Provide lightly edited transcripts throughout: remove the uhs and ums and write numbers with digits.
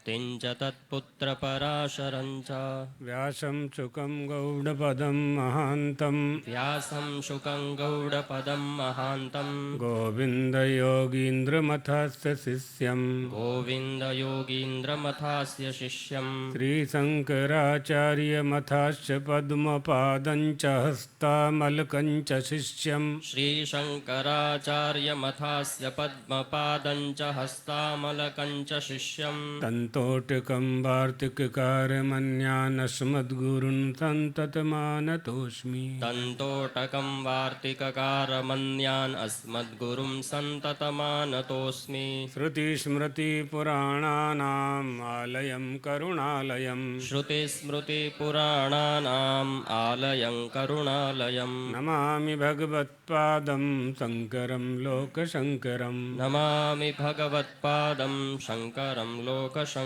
मुक्तिं च तत्पुत्रपराशरं च व्यासं शुकं गौडपदं महान्तं व्यासं शुकं गौडपदं महान्तं गोविन्दयोगीन्द्रमथस्य शिष्यं गोविन्दयोगीन्द्रमथास्य शिष्यं श्रीशङ्कराचार्यमथाश्च पद्मपादं च हस्तामलकं च शिष्यं श्रीशङ्कराचार्यमथास्य पद्मपादं च हस्तामलकं च शिष्यं तन्तोटकं वार्तिककारमन्यानस्मद्गुरुन् सन्ततमानतोऽस्मि तन्तोटकं वार्तिककारमन्यान् अस्मद्गुरुं सन्ततमानतोऽस्मि श्रुतिस्मृतिपुराणानाम् आलयं करुणालयं श्रुतिस्मृतिपुराणानाम् आलयं करुणालयं नमामि भगवत्पादं शङ्करं लोकशङ्करं नमामि भगवत्पादं शङ्करं लोकशङ्करं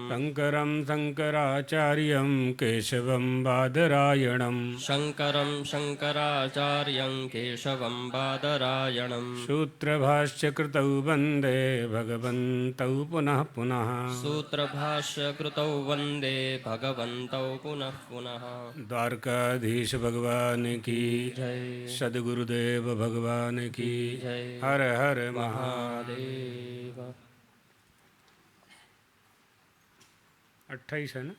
शङ्करं शङ्कराचार्यं केशवं बादरायणं शङ्करं शङ्कराचार्यं केशवं बादरायणं सूत्रभाष्यकृतौ वन्दे भगवन्तौ पुनः पुनः सूत्रभाष्यकृतौ वन्दे भगवन्तौ पुनः पुनः द्वारकाधीश भगवान की जय सद्गुरुदेव भगवान की जय हर हर महादेव। महादेव 28 है ना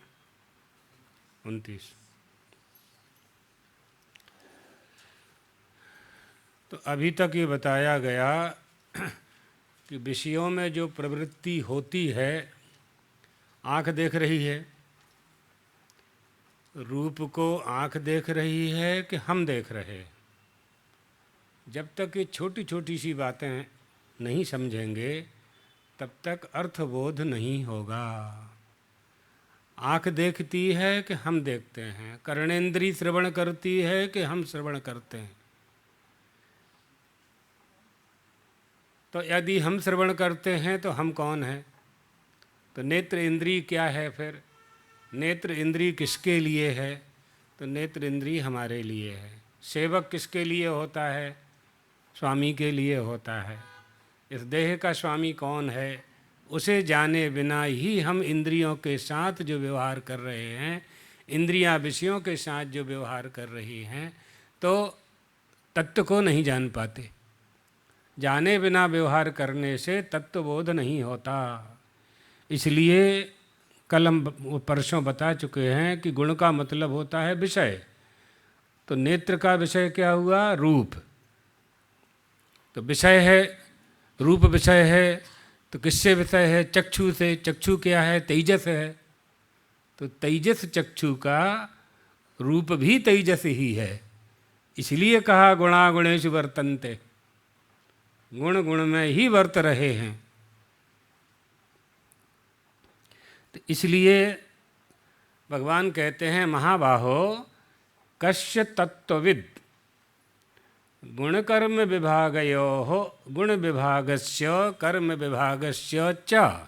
29। तो अभी तक ये बताया गया कि विषयों में जो प्रवृत्ति होती है, आँख देख रही है, रूप को आँख देख रही है कि हम देख रहे हैं। जब तक ये छोटी छोटी सी बातें नहीं समझेंगे तब तक अर्थबोध नहीं होगा। आँख देखती है कि हम देखते हैं, कर्णेंद्री श्रवण करती है कि हम श्रवण करते हैं। तो यदि हम श्रवण करते हैं तो हम कौन हैं? तो नेत्र इंद्री क्या है फिर? नेत्र इंद्री किसके लिए है? तो नेत्र इंद्री हमारे लिए है। सेवक किसके लिए होता है? स्वामी के लिए होता है। इस देह का स्वामी कौन है? उसे जाने बिना ही हम इंद्रियों के साथ जो व्यवहार कर रहे हैं, इंद्रियां विषयों के साथ जो व्यवहार कर रही हैं, तो तत्व को नहीं जान पाते। जाने बिना व्यवहार करने से तत्वबोध नहीं होता। इसलिए कल हम परसों बता चुके हैं कि गुण का मतलब होता है विषय। तो नेत्र का विषय क्या हुआ? रूप। तो विषय है, रूप विषय है। तो किससे विषय है? चक्षु से। चक्षु क्या है? तेजस है। तो तेजस चक्षु का रूप भी तेजस ही है। इसलिए कहा गुणागुणेषु वर्तन्ते, गुण गुण में ही वर्त रहे हैं। तो इसलिए भगवान कहते हैं महाबाहो कस्य तत्वविद गुण कर्म विभागयोः गुण विभागस्य कर्म विभागस्य च।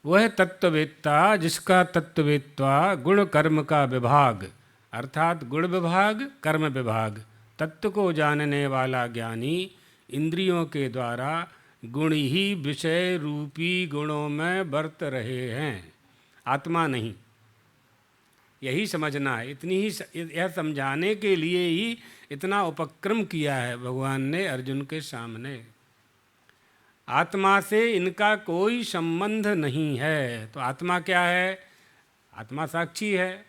वह तत्ववेत्ता जिसका तत्ववेत्ता गुण कर्म का विभाग अर्थात गुण विभाग कर्म विभाग, तत्व को जानने वाला ज्ञानी इंद्रियों के द्वारा गुण ही विषय रूपी गुणों में बरत रहे हैं, आत्मा नहीं। यही समझना है। इतनी ही यह समझाने के लिए ही इतना उपक्रम किया है भगवान ने अर्जुन के सामने। आत्मा से इनका कोई संबंध नहीं है। तो आत्मा क्या है? आत्मा साक्षी है।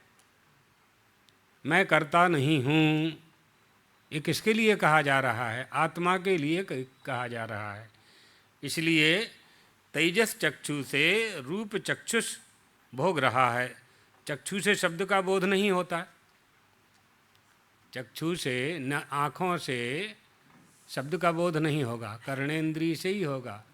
मैं करता नहीं हूँ। ये किसके लिए कहा जा रहा है? आत्मा के लिए कहा जा रहा है। इसलिए तेजस चक्षु से रूप चक्षुष भोग रहा है। चक्षु से शब्द का बोध नहीं होता। चक्षु से न आँखों से शब्द का बोध नहीं होगा, कर्णेंद्रिय से ही होगा।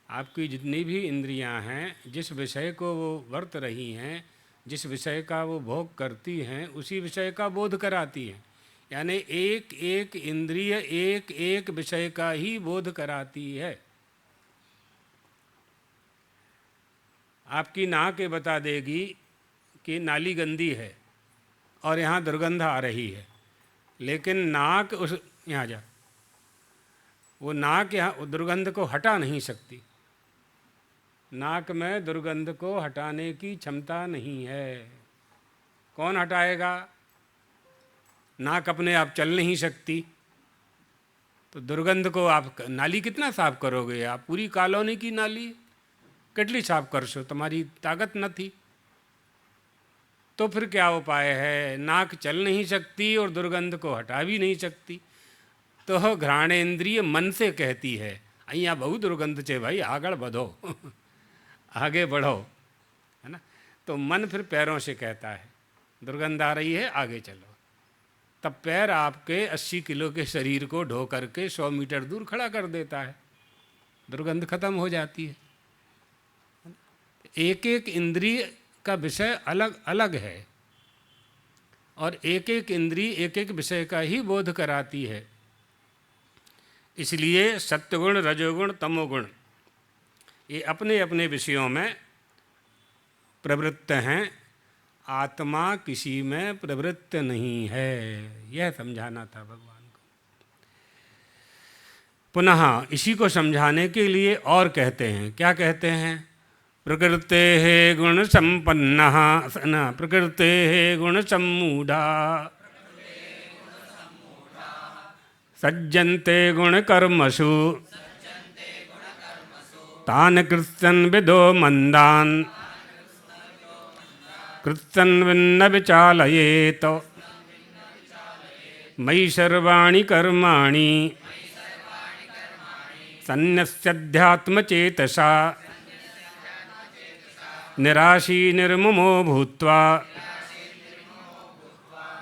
आपकी जितनी भी इंद्रियां हैं, जिस विषय को वो वर्त रही हैं, जिस विषय का वो भोग करती हैं, उसी विषय का बोध कराती हैं। यानी एक एक इंद्रिय एक एक विषय का ही बोध कराती है। आपकी नाक ये बता देगी कि नाली गंदी है और यहाँ दुर्गंध आ रही है, लेकिन नाक उस यहाँ जा वो नाक यहाँ दुर्गंध को हटा नहीं सकती। नाक में दुर्गंध को हटाने की क्षमता नहीं है। कौन हटाएगा? नाक अपने आप चल नहीं सकती, तो दुर्गंध को आप नाली कितना साफ करोगे? आप पूरी कॉलोनी की नाली कितनी साफ करशो? तुम्हारी ताकत न थी। तो फिर क्या उपाय है? नाक चल नहीं सकती और दुर्गंध को हटा भी नहीं सकती, तो घ्राणेन्द्रिय मन से कहती है અહીંયા બહુ दुर्गंध છે भाई, આગળ बढ़ो आगे बढ़ो, है ना। तो मन फिर पैरों से कहता है दुर्गंध आ रही है, आगे चलो। तब पैर आपके 80 किलो के शरीर को ढो करके 100 मीटर दूर खड़ा कर देता है, दुर्गंध खत्म हो जाती है। एक एक इंद्रिय का विषय अलग अलग है और एक एक इंद्रिय एक एक विषय का ही बोध कराती है। इसलिए सत्वगुण, रजोगुण, तमोगुण ये अपने अपने विषयों में प्रवृत्त हैं, आत्मा किसी में प्रवृत्त नहीं है। यह समझाना था भगवान को। पुनः इसी को समझाने के लिए और कहते हैं, क्या कहते हैं? प्रकृते गुण संपन्न प्रकृते गुण सम्मूढ़ा सज्जन्ते गुण कर्मसु तान कृत्यन विदो मंदान कृत्यन विन्न विचालयेत मयि सर्वाणि कर्माणि सन्न्यस्याध्यात्मचेतसा निराशी निर्ममो भूत्वा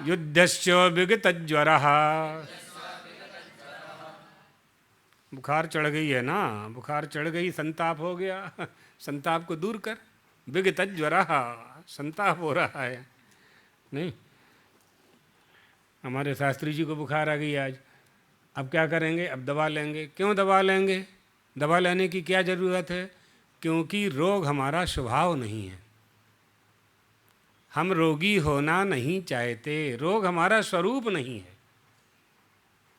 युद्धस्य विगतज्वरः। बुखार चढ़ गई है ना, बुखार चढ़ गई, संताप हो गया, संताप को दूर कर। विगतज्वरः, संताप हो रहा है। नहीं, हमारे शास्त्री जी को बुखार आ गई आज, अब क्या करेंगे? अब दवा लेंगे। क्यों दवा लेंगे? दवा लेने की क्या ज़रूरत है? क्योंकि रोग हमारा स्वभाव नहीं है, हम रोगी होना नहीं चाहते, रोग हमारा स्वरूप नहीं है।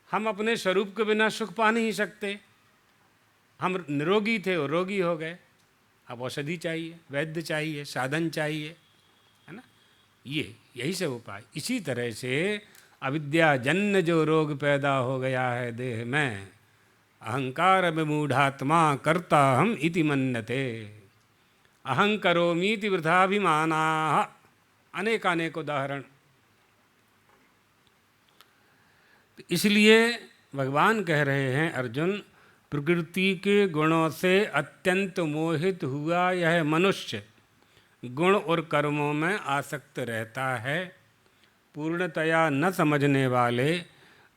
हम अपने स्वरूप के बिना सुख पा नहीं सकते। हम निरोगी थे और रोगी हो गए, अब औषधि चाहिए, वैद्य चाहिए, साधन चाहिए, है ना। यही से उपाय। इसी तरह से अविद्याजन्य जो रोग पैदा हो गया है देह में, अहंकार विमूढ़ात्मा कर्ता हम इति मन्यते, अहं करोमीति वृथाभिमानाः, अनेकानेक उदाहरण। इसलिए भगवान कह रहे हैं, अर्जुन, प्रकृति के गुणों से अत्यंत मोहित हुआ यह मनुष्य गुण और कर्मों में आसक्त रहता है। पूर्णतया न समझने वाले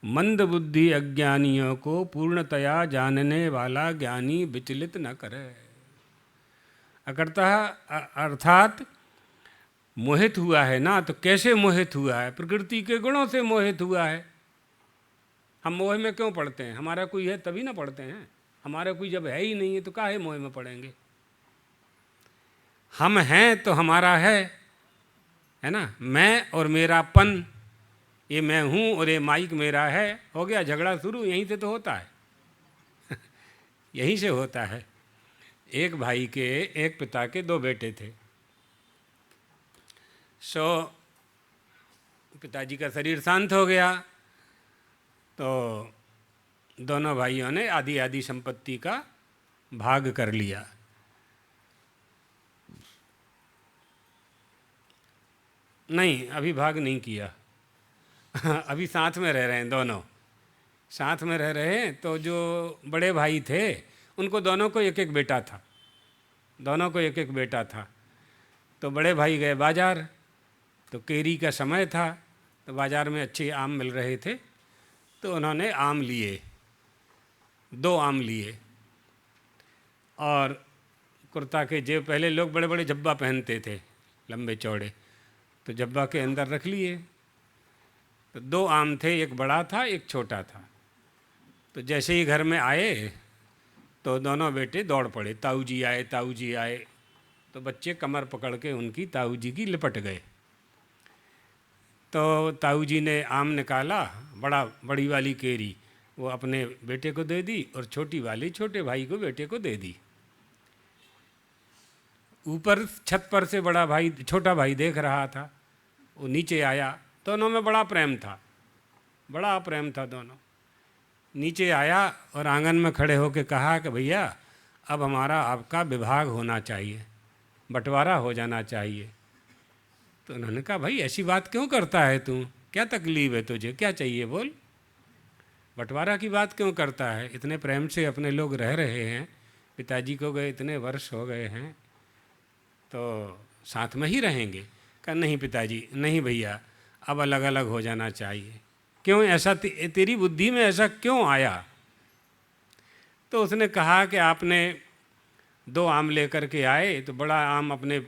मंद बुद्धि अज्ञानियों को पूर्णतया जानने वाला ज्ञानी विचलित न करे। अकर्ता अर्थात मोहित हुआ है ना, तो कैसे मोहित हुआ है? प्रकृति के गुणों से मोहित हुआ है। हम मोह में क्यों पड़ते हैं? हमारा कोई है तभी ना पड़ते हैं। हमारा कोई जब है ही नहीं है तो काहे मोह में पड़ेंगे? हम हैं तो हमारा है ना। मैं और मेरापन, ये मैं हूँ और ये माइक मेरा है, हो गया झगड़ा शुरू। यहीं से तो होता है यहीं से होता है। एक भाई के, एक पिता के 2 बेटे थे। पिताजी का शरीर शांत हो गया तो दोनों भाइयों ने आधी आधी संपत्ति का भाग कर लिया। नहीं, अभी भाग नहीं किया अभी साथ में रह रहे हैं, दोनों साथ में रह रहे हैं। तो जो बड़े भाई थे उनको दोनों को एक एक बेटा था, दोनों को एक एक बेटा था। तो बड़े भाई गए बाज़ार, तो केरी का समय था, तो बाज़ार में अच्छे आम मिल रहे थे, तो उन्होंने आम लिए, 2 आम लिए और कुर्ता के जेब, पहले लोग बड़े बड़े जब्बा पहनते थे लंबे चौड़े, तो जब्बा के अंदर रख लिए। तो 2 आम थे, एक बड़ा था एक छोटा था। तो जैसे ही घर में आए तो दोनों बेटे दौड़ पड़े, ताऊ जी आए, ताऊ जी आए। तो बच्चे कमर पकड़ के उनकी ताऊ जी की लिपट गए। तो ताऊ जी ने आम निकाला, बड़ी वाली केरी वो अपने बेटे को दे दी और छोटी वाली छोटे भाई को बेटे को दे दी। ऊपर छत पर से बड़ा भाई छोटा भाई देख रहा था, वो नीचे आया। दोनों में बड़ा प्रेम था, बड़ा प्रेम था दोनों। नीचे आया और आंगन में खड़े होकर कहा कि भैया अब हमारा आपका विभाग होना चाहिए, बंटवारा हो जाना चाहिए। तो उन्होंने कहा भाई ऐसी बात क्यों करता है तू, क्या तकलीफ है तुझे, क्या चाहिए बोल, बंटवारा की बात क्यों करता है, इतने प्रेम से अपने लोग रह रहे हैं, पिताजी को गए इतने वर्ष हो गए हैं तो साथ में ही रहेंगे। कहा नहीं पिताजी, नहीं भैया, अब अलग अलग हो जाना चाहिए। क्यों ऐसा, तेरी बुद्धि में ऐसा क्यों आया? तो उसने कहा कि आपने 2 आम लेकर के आए तो बड़ा आम अपने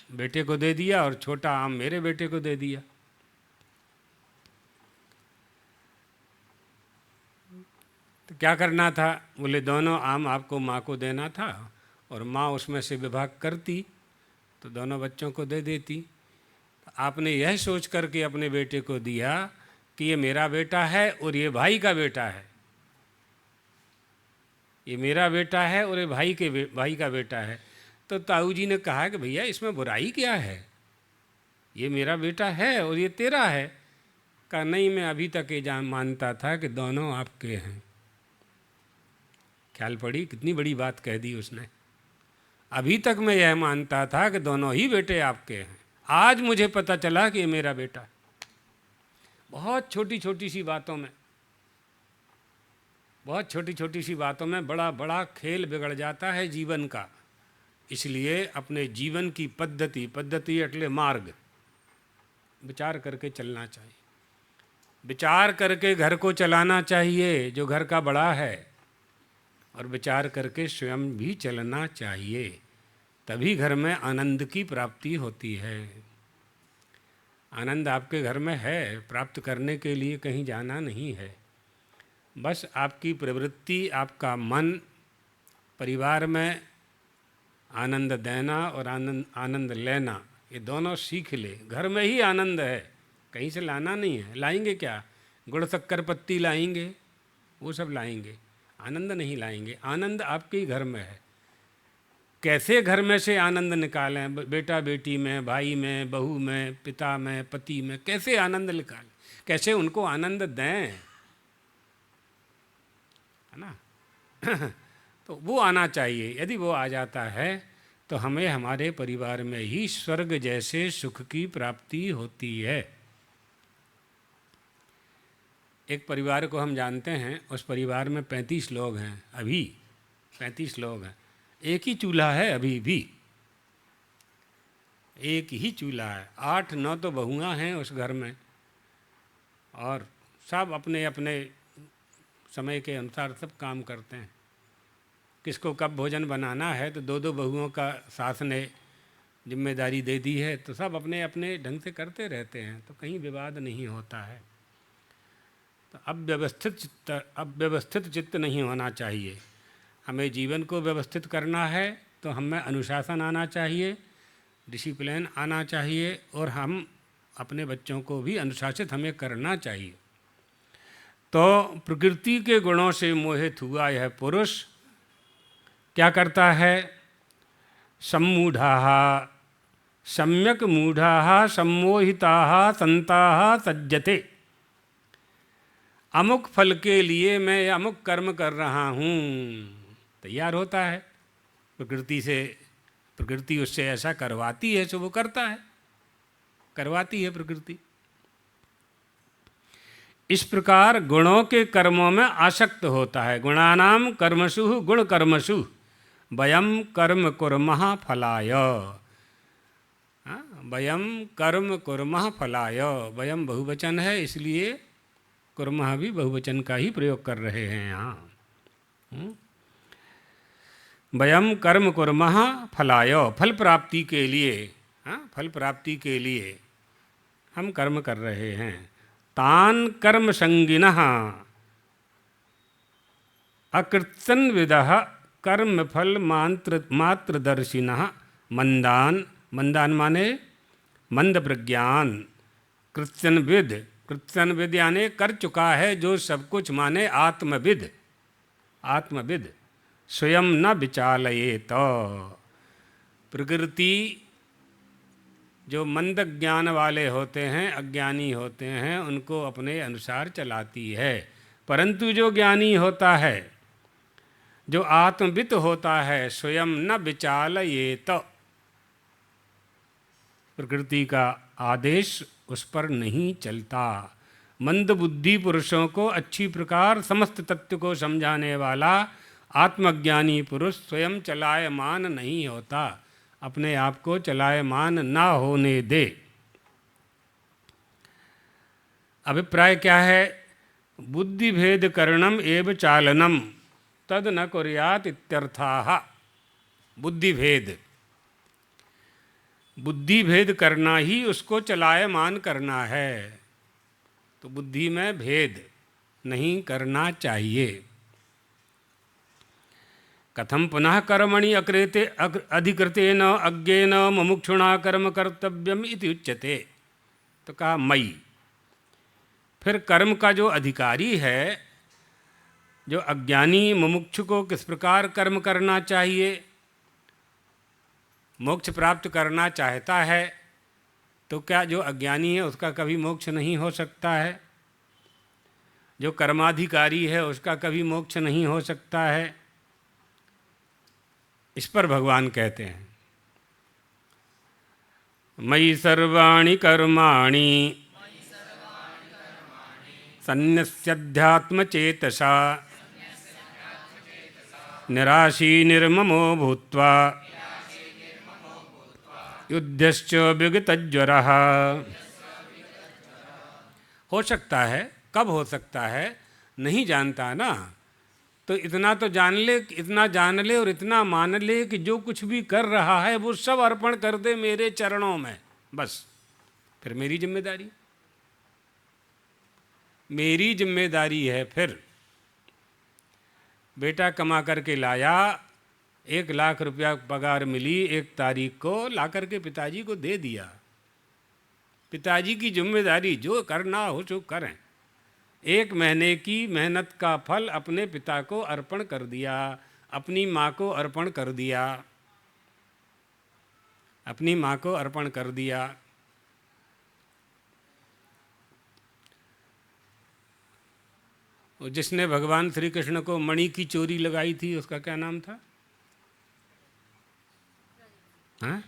बेटे को दे दिया और छोटा आम मेरे बेटे को दे दिया। तो क्या करना था? बोले दोनों आम आपको माँ को देना था और माँ उसमें से विभाग करती तो दोनों बच्चों को दे देती। तो आपने यह सोच करके अपने बेटे को दिया कि ये मेरा बेटा है और ये भाई का बेटा है, ये मेरा बेटा है और ये भाई का बेटा है। तो ताऊ जी ने कहा कि भैया इसमें बुराई क्या है, ये मेरा बेटा है और ये तेरा है। कहा नहीं, मैं अभी तक ये जान मानता था कि दोनों आपके हैं। ख्याल पड़ी, कितनी बड़ी बात कह दी उसने। अभी तक मैं यह मानता था कि दोनों ही बेटे आपके हैं, आज मुझे पता चला कि ये मेरा बेटा है। बहुत छोटी छोटी सी बातों में, बहुत छोटी छोटी सी बातों में बड़ा बड़ा खेल बिगड़ जाता है जीवन का। इसलिए अपने जीवन की पद्धति अटले मार्ग विचार करके चलना चाहिए, विचार करके घर को चलाना चाहिए जो घर का बड़ा है, और विचार करके स्वयं भी चलना चाहिए, तभी घर में आनंद की प्राप्ति होती है। आनंद आपके घर में है, प्राप्त करने के लिए कहीं जाना नहीं है। बस आपकी प्रवृत्ति, आपका मन परिवार में आनंद देना और आनंद लेना, ये दोनों सीख ले। घर में ही आनंद है, कहीं से लाना नहीं है। लाएंगे क्या? गुड़ शक्कर पत्ती लाएंगे, वो सब लाएंगे, आनंद नहीं लाएंगे। आनंद आपके ही घर में है। कैसे घर में से आनंद निकालें? बेटा बेटी में, भाई में, बहू में, पिता में, पति में, कैसे आनंद निकालें, कैसे उनको आनंद दें, है ना? तो वो आना चाहिए। यदि वो आ जाता है तो हमें हमारे परिवार में ही स्वर्ग जैसे सुख की प्राप्ति होती है। एक परिवार को हम जानते हैं, उस परिवार में 35 लोग हैं, अभी 35 लोग हैं, एक ही चूल्हा है, अभी भी एक ही चूल्हा है। 8-9 तो बहुआं हैं उस घर में, और सब अपने अपने समय के अनुसार सब काम करते हैं। किसको कब भोजन बनाना है तो 2-2 बहुओं का सास ने जिम्मेदारी दे दी है, तो सब अपने अपने ढंग से करते रहते हैं, तो कहीं विवाद नहीं होता है। तो अब व्यवस्थित चित्त नहीं होना चाहिए। हमें जीवन को व्यवस्थित करना है तो हमें अनुशासन आना चाहिए, डिसिप्लिन आना चाहिए, और हम अपने बच्चों को भी अनुशासित हमें करना चाहिए। तो प्रकृति के गुणों से मोहित हुआ यह पुरुष क्या करता है? सम्मूढ़ाः सम्यक मूढ़ाः सम्मोहिताः संताः सज्जते। अमुक फल के लिए मैं अमुक कर्म कर रहा हूँ, तैयार होता है प्रकृति से। प्रकृति उससे ऐसा करवाती है, सो वो करता है, करवाती है प्रकृति। इस प्रकार गुणों के कर्मों में आसक्त होता है। गुणानाम कर्मसु गुण कर्मसु वयम कर्म कुर्मः फलाय। वयम कर्म कुर्मः फलाय, वयम बहुवचन है, इसलिए कुर्मः भी बहुवचन का ही प्रयोग कर रहे हैं यहाँ। वयम कर्म कुर्मः फलाय, फल प्राप्ति के लिए, फल प्राप्ति के लिए हम कर्म कर रहे हैं। तान कर्म संगिनः अकृत्सन्विदः कर्म फल मात्रदर्शिनः मंदान। मंदान माने मंद प्रज्ञान। कृत्सनविद यानी कर चुका है जो सब कुछ, माने आत्मविद। आत्मविद स्वयं न विचालयेत। प्रकृति जो मंद ज्ञान वाले होते हैं, अज्ञानी होते हैं, उनको अपने अनुसार चलाती है। परंतु जो ज्ञानी होता है, जो आत्मवित होता है, स्वयं न विचालयेत, प्रकृति का आदेश उस पर नहीं चलता। मंद बुद्धि पुरुषों को अच्छी प्रकार समस्त तत्व को समझाने वाला आत्मज्ञानी पुरुष स्वयं चलायमान नहीं होता, अपने आप को चलायमान ना होने दे। अभिप्राय क्या है? बुद्धि भेद करणम एव चालनम तद न कुर्यात इत्यर्थाः। बुद्धि भेद करना ही उसको चलायमान करना है, तो बुद्धि में भेद नहीं करना चाहिए। कथम पुनः कर्मणि अकृते अधिकृतेन अज्ञेन मुमुक्षुणा कर्म कर्तव्यम इति उच्यते। तो कहा मयि। फिर कर्म का जो अधिकारी है, जो अज्ञानी मुमुक्षु को किस प्रकार कर्म करना चाहिए, मोक्ष प्राप्त करना चाहता है, तो क्या जो अज्ञानी है उसका कभी मोक्ष नहीं हो सकता है? जो कर्माधिकारी है उसका कभी मोक्ष नहीं हो सकता है? इस पर भगवान कहते हैं मयि सर्वाणि कर्माणि सन्न्यस्याध्यात्मचेतसा निराशी निर्ममो भूत्वा युद्धश्च विगतज्वरः। हो सकता है, कब हो सकता है नहीं जानता ना, तो इतना तो जान ले, इतना जान ले और इतना मान ले कि जो कुछ भी कर रहा है वो सब अर्पण कर दे मेरे चरणों में, बस। फिर मेरी जिम्मेदारी है। फिर बेटा कमा करके लाया, 1 लाख रुपया पगार मिली, 1 तारीख को ला करके पिताजी को दे दिया। पिताजी की जिम्मेदारी, जो करना हो सो करें। 1 महीने की मेहनत का फल अपने पिता को अर्पण कर दिया, अपनी माँ को अर्पण कर दिया, अपनी माँ को अर्पण कर दिया। जिसने भगवान श्री कृष्ण को मणि की चोरी लगाई थी, उसका क्या नाम था? हाँ?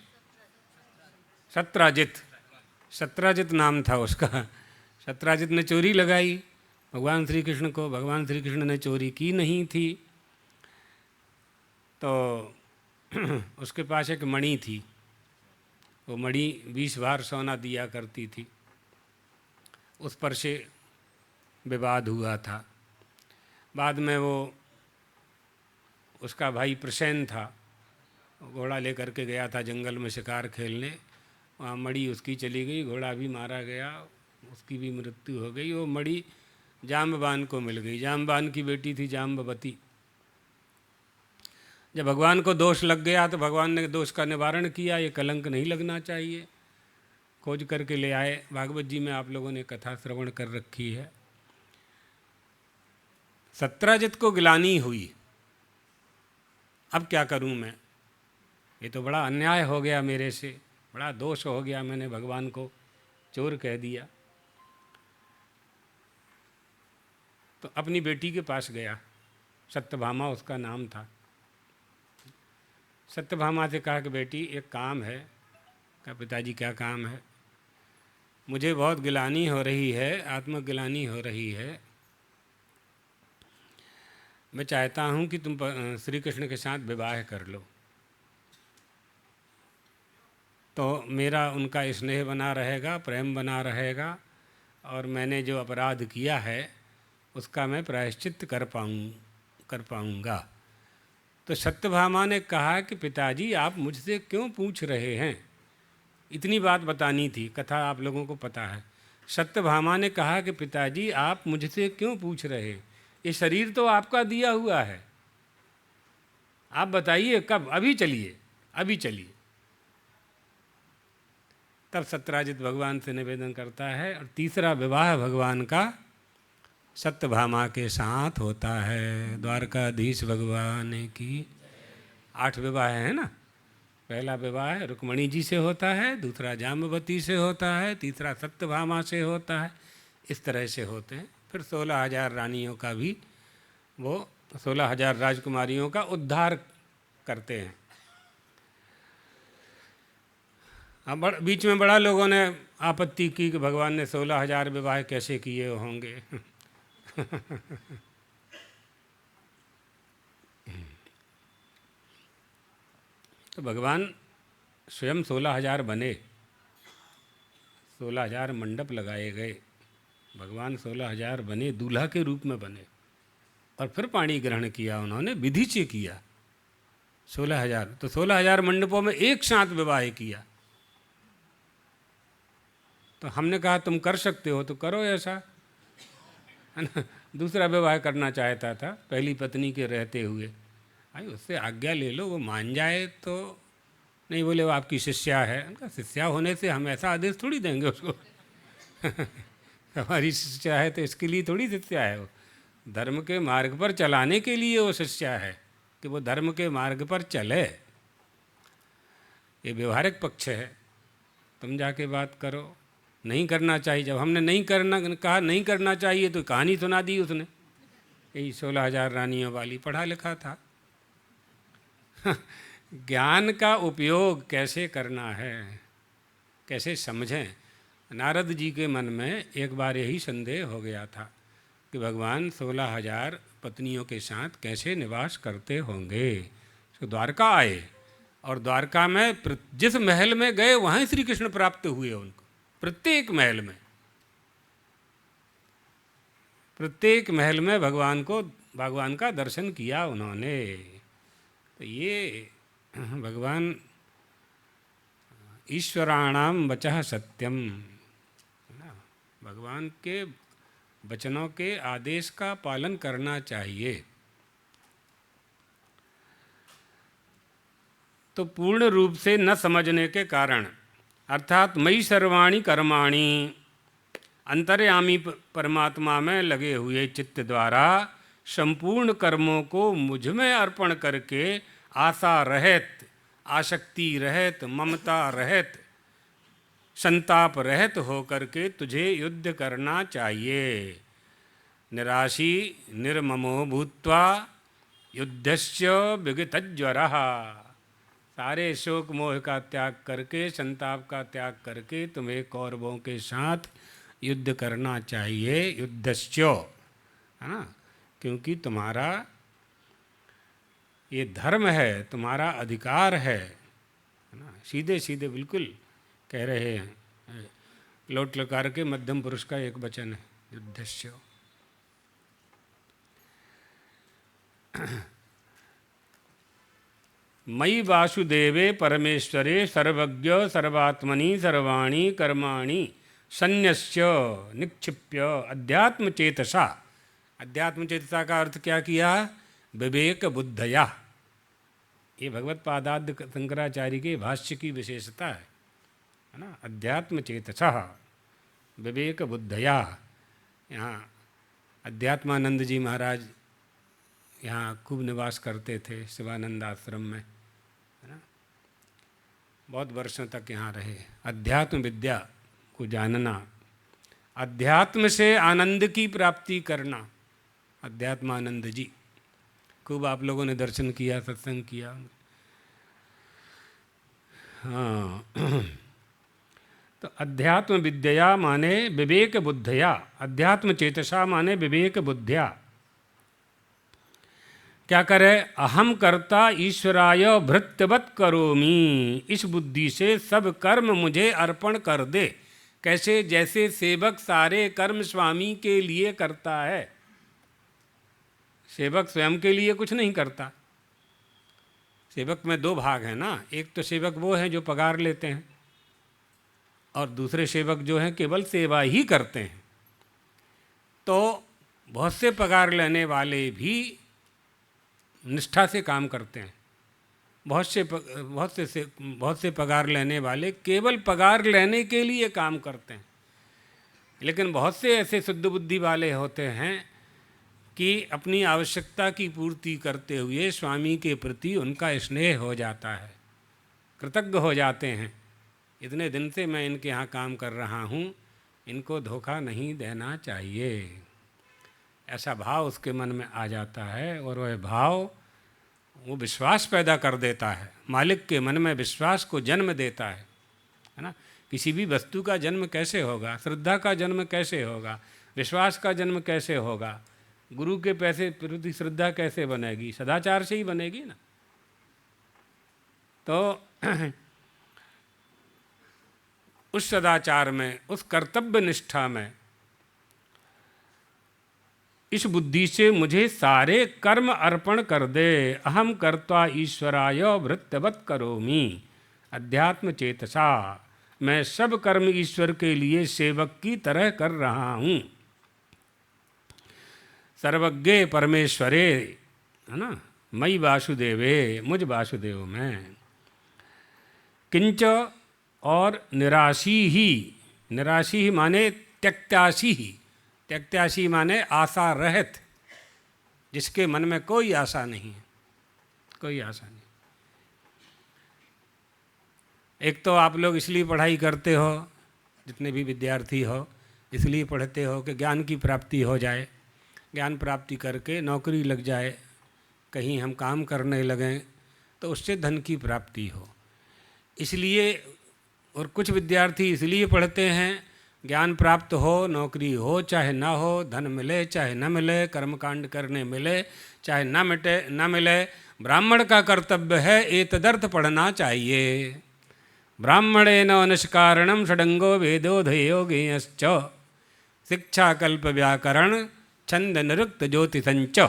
सत्राजित नाम था उसका। सत्राजित ने चोरी लगाई भगवान श्री कृष्ण को। भगवान श्री कृष्ण ने चोरी की नहीं थी, तो उसके पास एक मणि थी। वो मणि 20 बार सोना दिया करती थी। उस पर से विवाद हुआ था। बाद में वो उसका भाई प्रसेन था, घोड़ा लेकर के गया था जंगल में शिकार खेलने। वहाँ मणि उसकी चली गई, घोड़ा भी मारा गया, उसकी भी मृत्यु हो गई। वो मणि जाम्बवान को मिल गई। जाम्बवान की बेटी थी जाम्बवती। जब भगवान को दोष लग गया तो भगवान ने दोष का निवारण किया। ये कलंक नहीं लगना चाहिए, खोज करके ले आए। भागवत जी में आप लोगों ने कथा श्रवण कर रखी है। सत्राजित को गिलानी हुई, अब क्या करूं मैं, ये तो बड़ा अन्याय हो गया मेरे से, बड़ा दोष हो गया, मैंने भगवान को चोर कह दिया। तो अपनी बेटी के पास गया, सत्यभामा उसका नाम था। सत्यभामा से कहा कि बेटी एक काम है। कहा पिताजी क्या काम है? मुझे बहुत गिलानी हो रही है, आत्मगिलानी हो रही है। मैं चाहता हूँ कि तुम श्री कृष्ण के साथ विवाह कर लो, तो मेरा उनका स्नेह बना रहेगा, प्रेम बना रहेगा, और मैंने जो अपराध किया है उसका मैं प्रायश्चित कर पाऊँगा। तो सत्यभामा ने कहा कि पिताजी आप मुझसे क्यों पूछ रहे हैं? इतनी बात बतानी थी, कथा आप लोगों को पता है। सत्यभामा ने कहा कि पिताजी आप मुझसे क्यों पूछ रहे, ये शरीर तो आपका दिया हुआ है, आप बताइए कब? अभी चलिए, अभी चलिए। तब सत्राजित भगवान से निवेदन करता है, और तीसरा विवाह भगवान का सत्यभामा के साथ होता है। द्वारकाधीश भगवान की 8 विवाह है ना, पहला विवाह रुक्मणी जी से होता है, दूसरा जाम्बवती से होता है, तीसरा सत्यभामा से होता है, इस तरह से होते हैं। फिर 16,000 रानियों का भी वो 16,000 राजकुमारियों का उद्धार करते हैं। अब बीच में बड़ा लोगों ने आपत्ति की कि भगवान ने 16,000 विवाह कैसे किए होंगे। तो भगवान स्वयं 16,000 बने, 16,000 मंडप लगाए गए, भगवान 16,000 बने, दूल्हा के रूप में बने, और फिर पाणी ग्रहण किया उन्होंने, विधि से किया 16,000। तो 16,000 मंडपों में एक साथ विवाह किया। तो हमने कहा तुम कर सकते हो तो करो ऐसा, है ना। दूसरा विवाह करना चाहता था पहली पत्नी के रहते हुए, भाई उससे आज्ञा ले लो, वो मान जाए तो। नहीं, बोले वो आपकी शिष्या है। उनका शिष्या होने से हम ऐसा आदेश थोड़ी देंगे उसको। हमारी शिष्या है तो इसके लिए थोड़ी शिष्या है, वो धर्म के मार्ग पर चलाने के लिए वो शिष्या है, कि वो धर्म के मार्ग पर चले। ये व्यवहारिक पक्ष है, तुम जाके बात करो। नहीं करना चाहिए, जब हमने नहीं करना कहा, नहीं करना चाहिए, तो कहानी सुना दी उसने, यही 16,000 रानियों वाली। पढ़ा लिखा था। ज्ञान का उपयोग कैसे करना है, कैसे समझें। नारद जी के मन में एक बार यही संदेह हो गया था कि भगवान 16,000 पत्नियों के साथ कैसे निवास करते होंगे। तो द्वारका आए, और द्वारका में जिस महल में गए वहाँ श्री कृष्ण प्राप्त हुए उनको। प्रत्येक महल में, प्रत्येक महल में भगवान का दर्शन किया उन्होंने। तो ये भगवान ईश्वराणाम वचः सत्यम, भगवान के वचनों के आदेश का पालन करना चाहिए। तो पूर्ण रूप से न समझने के कारण, अर्थात मयि सर्वाणि कर्माणि, अंतर्यामी परमात्मा में लगे हुए चित्त द्वारा संपूर्ण कर्मों को मुझ में अर्पण करके आशा रहित, आसक्ति रहित, ममता रहित, संताप रहित होकर के तुझे युद्ध करना चाहिए। निराशी निर्ममो भूत्वा युद्धस्य विगतज्वरः, सारे शोक मोह का त्याग करके, संताप का त्याग करके तुम्हें कौरवों के साथ युद्ध करना चाहिए। युद्धस्य, है ना, क्योंकि तुम्हारा ये धर्म है, तुम्हारा अधिकार है ना। सीधे सीधे बिल्कुल कह रहे हैं, लोट लकार के मध्यम पुरुष का एक वचन है, युद्धस्य। मयि वासुदेवे परमेश्वरे सर्वज्ञ सर्वात्मनि सर्वाणि कर्माणि संन्यस्य निक्षिप्य अध्यात्म चेतसा। अध्यात्म चेतसा का अर्थ क्या किया? विवेक बुद्धया। ये भगवत पादाद्य शंकराचार्य के भाष्य की विशेषता है ना। अध्यात्म चेतसा विवेक बुद्धया। यहाँ अध्यात्मानंद जी महाराज यहाँ खूब निवास करते थे, शिवानंद आश्रम में, है ना। बहुत वर्षों तक यहाँ रहे। अध्यात्म विद्या को जानना, अध्यात्म से आनंद की प्राप्ति करना। अध्यात्मानंद जी खूब आप लोगों ने दर्शन किया, सत्संग किया। हाँ। तो अध्यात्म विद्या माने विवेक बुद्धया, अध्यात्म चेतसा माने विवेक बुद्धिया। क्या करे? अहम कर्ता ईश्वराय भृत्यवत करोमि, इस बुद्धि से सब कर्म मुझे अर्पण कर दे। कैसे? जैसे सेवक सारे कर्म स्वामी के लिए करता है। सेवक स्वयं के लिए कुछ नहीं करता। सेवक में दो भाग हैं ना, एक तो सेवक वो हैं जो पगार लेते हैं, और दूसरे सेवक जो हैं केवल सेवा ही करते हैं। तो बहुत से पगार लेने वाले भी निष्ठा से काम करते हैं, बहुत से पगार लेने वाले केवल पगार लेने के लिए काम करते हैं। लेकिन बहुत से ऐसे शुद्ध बुद्धि वाले होते हैं कि अपनी आवश्यकता की पूर्ति करते हुए स्वामी के प्रति उनका स्नेह हो जाता है, कृतज्ञ हो जाते हैं, इतने दिन से मैं इनके यहाँ काम कर रहा हूँ, इनको धोखा नहीं देना चाहिए। ऐसा भाव उसके मन में आ जाता है और वह भाव वो विश्वास पैदा कर देता है, मालिक के मन में विश्वास को जन्म देता है ना। किसी भी वस्तु का जन्म कैसे होगा? श्रद्धा का जन्म कैसे होगा? विश्वास का जन्म कैसे होगा? गुरु के पैसे प्रति श्रद्धा कैसे बनेगी? सदाचार से ही बनेगी ना। तो उस सदाचार में, उस कर्तव्य निष्ठा में, इस बुद्धि से मुझे सारे कर्म अर्पण कर दे। अहम कर्ता ईश्वराय भृत्यवत् करोमि अध्यात्म चेतसा। मैं सब कर्म ईश्वर के लिए सेवक की तरह कर रहा हूँ। सर्वज्ञे परमेश्वरे, है ना, मयि वासुदेवे, मुझ वासुदेव में। किंच, और निराशी ही माने त्यक्त्याशी ही। त्यक्त्याशी माने आशा रहित, जिसके मन में कोई आशा नहीं है, कोई आशा नहीं। एक तो आप लोग इसलिए पढ़ाई करते हो, जितने भी विद्यार्थी हो, इसलिए पढ़ते हो कि ज्ञान की प्राप्ति हो जाए, ज्ञान प्राप्ति करके नौकरी लग जाए, कहीं हम काम करने लगें तो उससे धन की प्राप्ति हो, इसलिए। और कुछ विद्यार्थी इसलिए पढ़ते हैं, ज्ञान प्राप्त हो, नौकरी हो चाहे ना हो, धन मिले चाहे न मिले, कर्मकांड करने मिले चाहे ना मिले, ब्राह्मण का कर्तव्य है एतदर्थ पढ़ना चाहिए। ब्राह्मणेन निष्कारणम षडंगो वेदो धयो ज्ञेयश्च शिक्षा कल्प व्याकरण छंद निरुक्त ज्योतिषंच।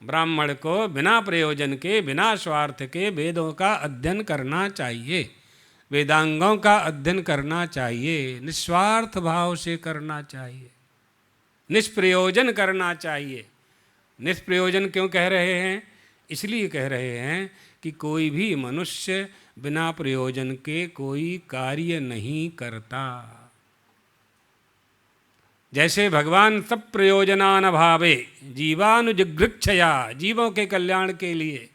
ब्राह्मण को बिना प्रयोजन के, बिना स्वार्थ के वेदों का अध्ययन करना चाहिए, वेदांगों का अध्ययन करना चाहिए, निस्वार्थ भाव से करना चाहिए, निष्प्रयोजन करना चाहिए। निष्प्रयोजन क्यों कह रहे हैं? इसलिए कह रहे हैं कि कोई भी मनुष्य बिना प्रयोजन के कोई कार्य नहीं करता। जैसे भगवान सब प्रयोजनान भावे जीवानुजिघृक्षया, जीवों के कल्याण के लिए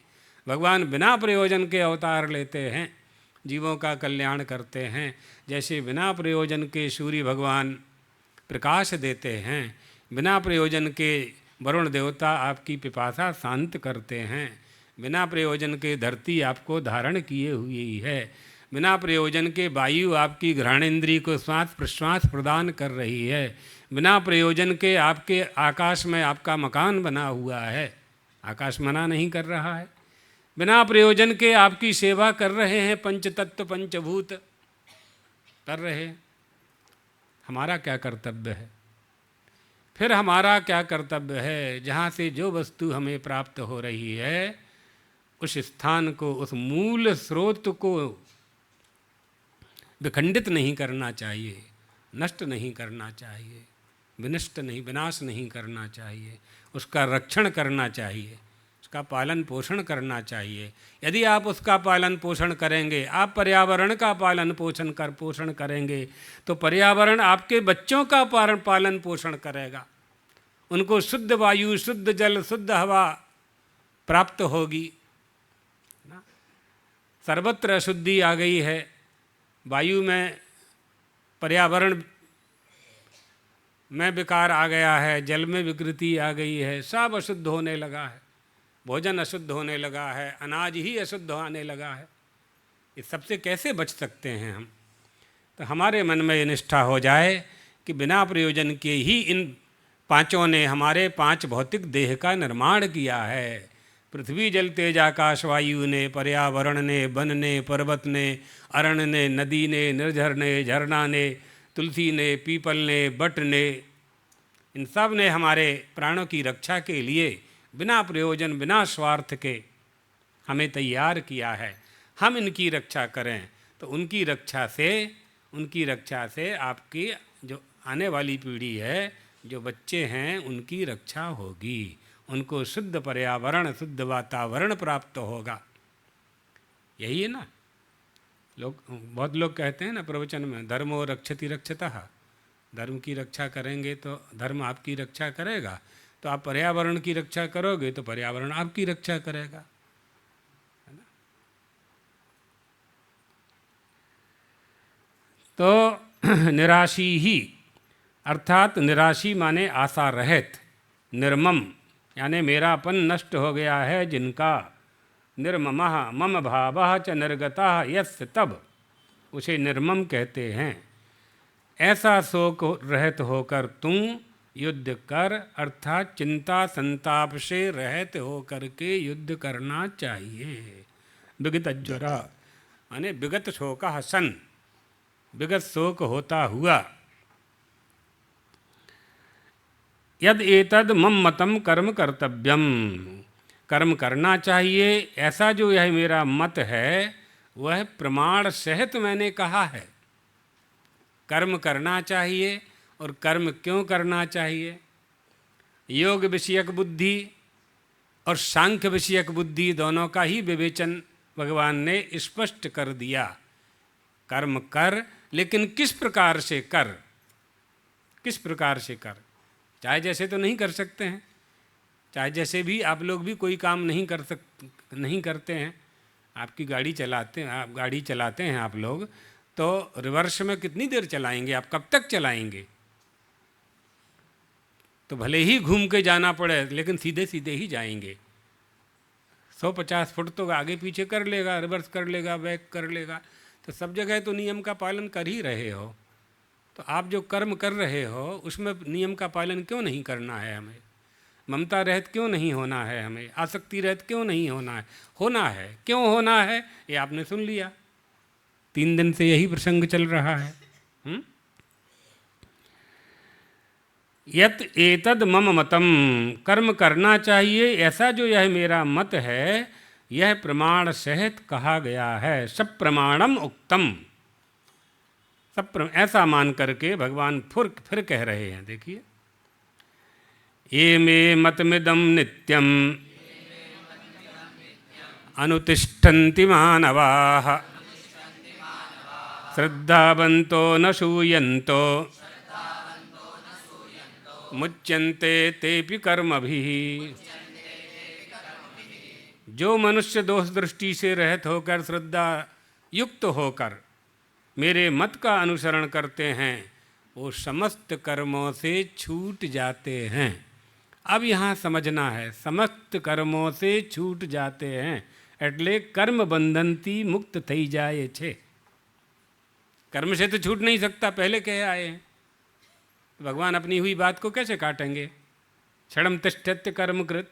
भगवान बिना प्रयोजन के अवतार लेते हैं, जीवों का कल्याण करते हैं। जैसे बिना प्रयोजन के सूर्य भगवान प्रकाश देते हैं, बिना प्रयोजन के वरुण देवता आपकी पिपासा शांत करते हैं, बिना प्रयोजन के धरती आपको धारण किए हुई है, बिना प्रयोजन के वायु आपकी घ्राणेन्द्रिय को श्वास प्रश्वास प्रदान कर रही है, बिना प्रयोजन के आपके आकाश में आपका मकान बना हुआ है, आकाश मना नहीं कर रहा है, बिना प्रयोजन के आपकी सेवा कर रहे हैं पंच तत्व पंचभूत कर रहे हैं। हमारा क्या कर्तव्य है? फिर हमारा क्या कर्तव्य है? जहाँ से जो वस्तु हमें प्राप्त हो रही है, उस स्थान को, उस मूल स्रोत को विखंडित नहीं करना चाहिए, नष्ट नहीं करना चाहिए, विनाश नहीं करना चाहिए, उसका रक्षण करना चाहिए, उसका पालन पोषण करना चाहिए। यदि आप उसका पालन पोषण करेंगे, आप पर्यावरण का पालन पोषण करेंगे, तो पर्यावरण आपके बच्चों का पालन पोषण करेगा, उनको शुद्ध वायु, शुद्ध जल, शुद्ध हवा प्राप्त होगी ना। सर्वत्र अशुद्धि आ गई है, वायु में, पर्यावरण में विकार आ गया है, जल में विकृति आ गई है, सब अशुद्ध होने लगा है, भोजन अशुद्ध होने लगा है, अनाज ही अशुद्ध आने लगा है। इस सबसे कैसे बच सकते हैं हम? तो हमारे मन में ये निष्ठा हो जाए कि बिना प्रयोजन के ही इन पांचों ने हमारे 5 भौतिक देह का निर्माण किया है। पृथ्वी जल तेज आकाश वायु ने, पर्यावरण ने, वन ने, पर्वत ने, अरण ने, नदी ने, निर्झर ने, झरना ने, तुलसी ने, पीपल ने, बट ने, इन सब ने हमारे प्राणों की रक्षा के लिए बिना प्रयोजन, बिना स्वार्थ के हमें तैयार किया है। हम इनकी रक्षा करें तो उनकी रक्षा से आपकी जो आने वाली पीढ़ी है, जो बच्चे हैं, उनकी रक्षा होगी, उनको शुद्ध पर्यावरण, शुद्ध वातावरण प्राप्त होगा। यही है ना। बहुत लोग कहते हैं ना प्रवचन में, धर्मो रक्षति रक्षतः, धर्म की रक्षा करेंगे तो धर्म आपकी रक्षा करेगा, तो आप पर्यावरण की रक्षा करोगे तो पर्यावरण आपकी रक्षा करेगा, है ना। तो निराशी ही, अर्थात निराशी माने आशा रहित, निर्मम यानी मेरापन नष्ट हो गया है जिनका, निर्ममः मम भावः च निर्गतः यस्य, तब उसे निर्मम कहते हैं। ऐसा शोक रहित होकर तुम युद्ध कर, अर्थात चिंता संताप से रहित होकर के युद्ध करना चाहिए। विगत ज्वरा माने विगत शोकः सन, विगत शोक होता हुआ। यद एतद मम मतम कर्म कर्तव्यम, कर्म करना चाहिए, ऐसा जो यह मेरा मत है वह प्रमाण सहित मैंने कहा है। कर्म करना चाहिए, और कर्म क्यों करना चाहिए? योग विषयक बुद्धि और सांख्य विषयक बुद्धि दोनों का ही विवेचन भगवान ने स्पष्ट कर दिया। कर्म कर, लेकिन किस प्रकार से कर, किस प्रकार से कर। चाहे जैसे तो नहीं कर सकते हैं, चाहे जैसे भी आप लोग भी कोई काम नहीं करते हैं। आपकी गाड़ी चलाते हैं, आप गाड़ी चलाते हैं आप लोग, तो रिवर्स में कितनी देर चलाएंगे आप, कब तक चलाएंगे? तो भले ही घूम के जाना पड़े, लेकिन सीधे सीधे ही जाएंगे। 150 फुट तो आगे पीछे कर लेगा, रिवर्स कर लेगा, बैक कर लेगा। तो सब जगह तो नियम का पालन कर ही रहे हो। तो आप जो कर्म कर रहे हो उसमें नियम का पालन क्यों नहीं करना है हमें? ममता रहित क्यों नहीं होना है हमें? आसक्ति रहित क्यों नहीं होना है? होना है। क्यों होना है ये आपने सुन लिया। 3 दिन से यही प्रसंग चल रहा है। यत एतद मम मतम, कर्म करना चाहिए, ऐसा जो यह मेरा मत है, यह प्रमाण सहित कहा गया है। सब प्रमाणम उक्तम, सब ऐसा मान करके भगवान फिर कह रहे हैं। देखिए, ये मे मतमिदम नित्यम अनुतिष्ठन्ति मानवाः श्रद्धावन्तो न शूयन्तो मुच्यन्ते तेपि कर्मभिः। जो मनुष्य दोष दृष्टि से रहित होकर, श्रद्धा युक्त होकर मेरे मत का अनुसरण करते हैं, वो समस्त कर्मों से छूट जाते हैं। अब यहाँ समझना है, समस्त कर्मों से छूट जाते हैं એટલે कर्म बंधनती मुक्त थई जाए छे। कर्म से तो छूट नहीं सकता, पहले कहे आए हैं। भगवान अपनी हुई बात को कैसे काटेंगे? क्षणम तिष्ठत्य कर्म कृत,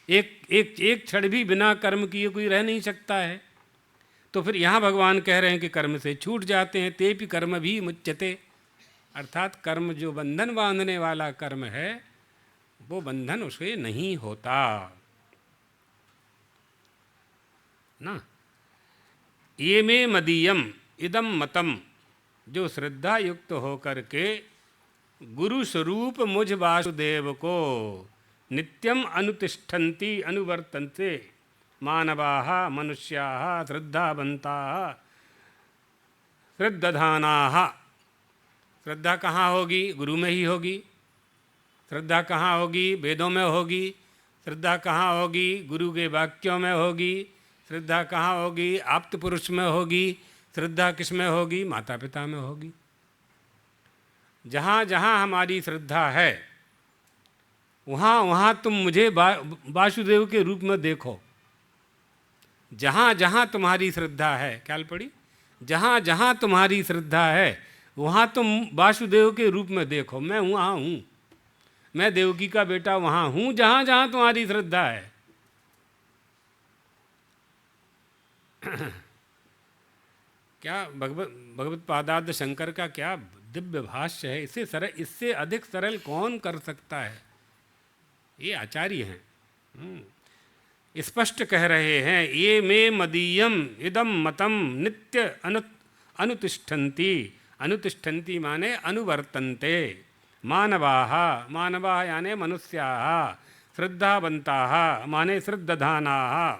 एक क्षण भी बिना कर्म किए कोई रह नहीं सकता है। तो फिर यहाँ भगवान कह रहे हैं कि कर्म से छूट जाते हैं। तेपि कर्म भी मुच्यते, अर्थात कर्म जो बंधन बांधने वाला कर्म है वो बंधन उसे नहीं होता ना। ये में मदीयम इदम मतम, जो श्रद्धा युक्त होकर के गुरु स्वरूप मुझ वासुदेव को नित्यम अनुतिष्ठन्ति अनुवर्तन्ते मानवाः मनुष्याः श्रद्धावन्ताः श्रद्धाधानाः। श्रद्धा कहाँ होगी? गुरु में ही होगी। श्रद्धा कहाँ होगी? वेदों में होगी। श्रद्धा कहाँ होगी? गुरु के वाक्यों में होगी। श्रद्धा कहाँ होगी? आप्त पुरुष में होगी। श्रद्धा किस में होगी? माता पिता में होगी। जहाँ जहाँ हमारी श्रद्धा है वहाँ वहाँ तुम मुझे वासुदेव के रूप में देखो। जहाँ जहाँ तुम्हारी श्रद्धा है, ख्याल पड़ी? जहाँ जहाँ तुम्हारी श्रद्धा है वहाँ तुम वासुदेव के रूप में देखो। मैं वहाँ हूँ, मैं देवकी का बेटा वहाँ हूँ जहाँ जहाँ तुम्हारी श्रद्धा है। क्या भगवत पादार्थ शंकर का क्या दिव्य भाष्य है। इससे अधिक सरल कौन कर सकता है? ये आचार्य हैं, स्पष्ट कह रहे हैं। ये मे मदीयम इदम मतम नित्य अनुतिष्ठन्ति, अनुतिष्ठन्ति माने अनुवर्तन्ते मानवाः, मानवाः यानी मनुष्याः, श्रद्धावन्ताः माने श्रद्धाधानाः।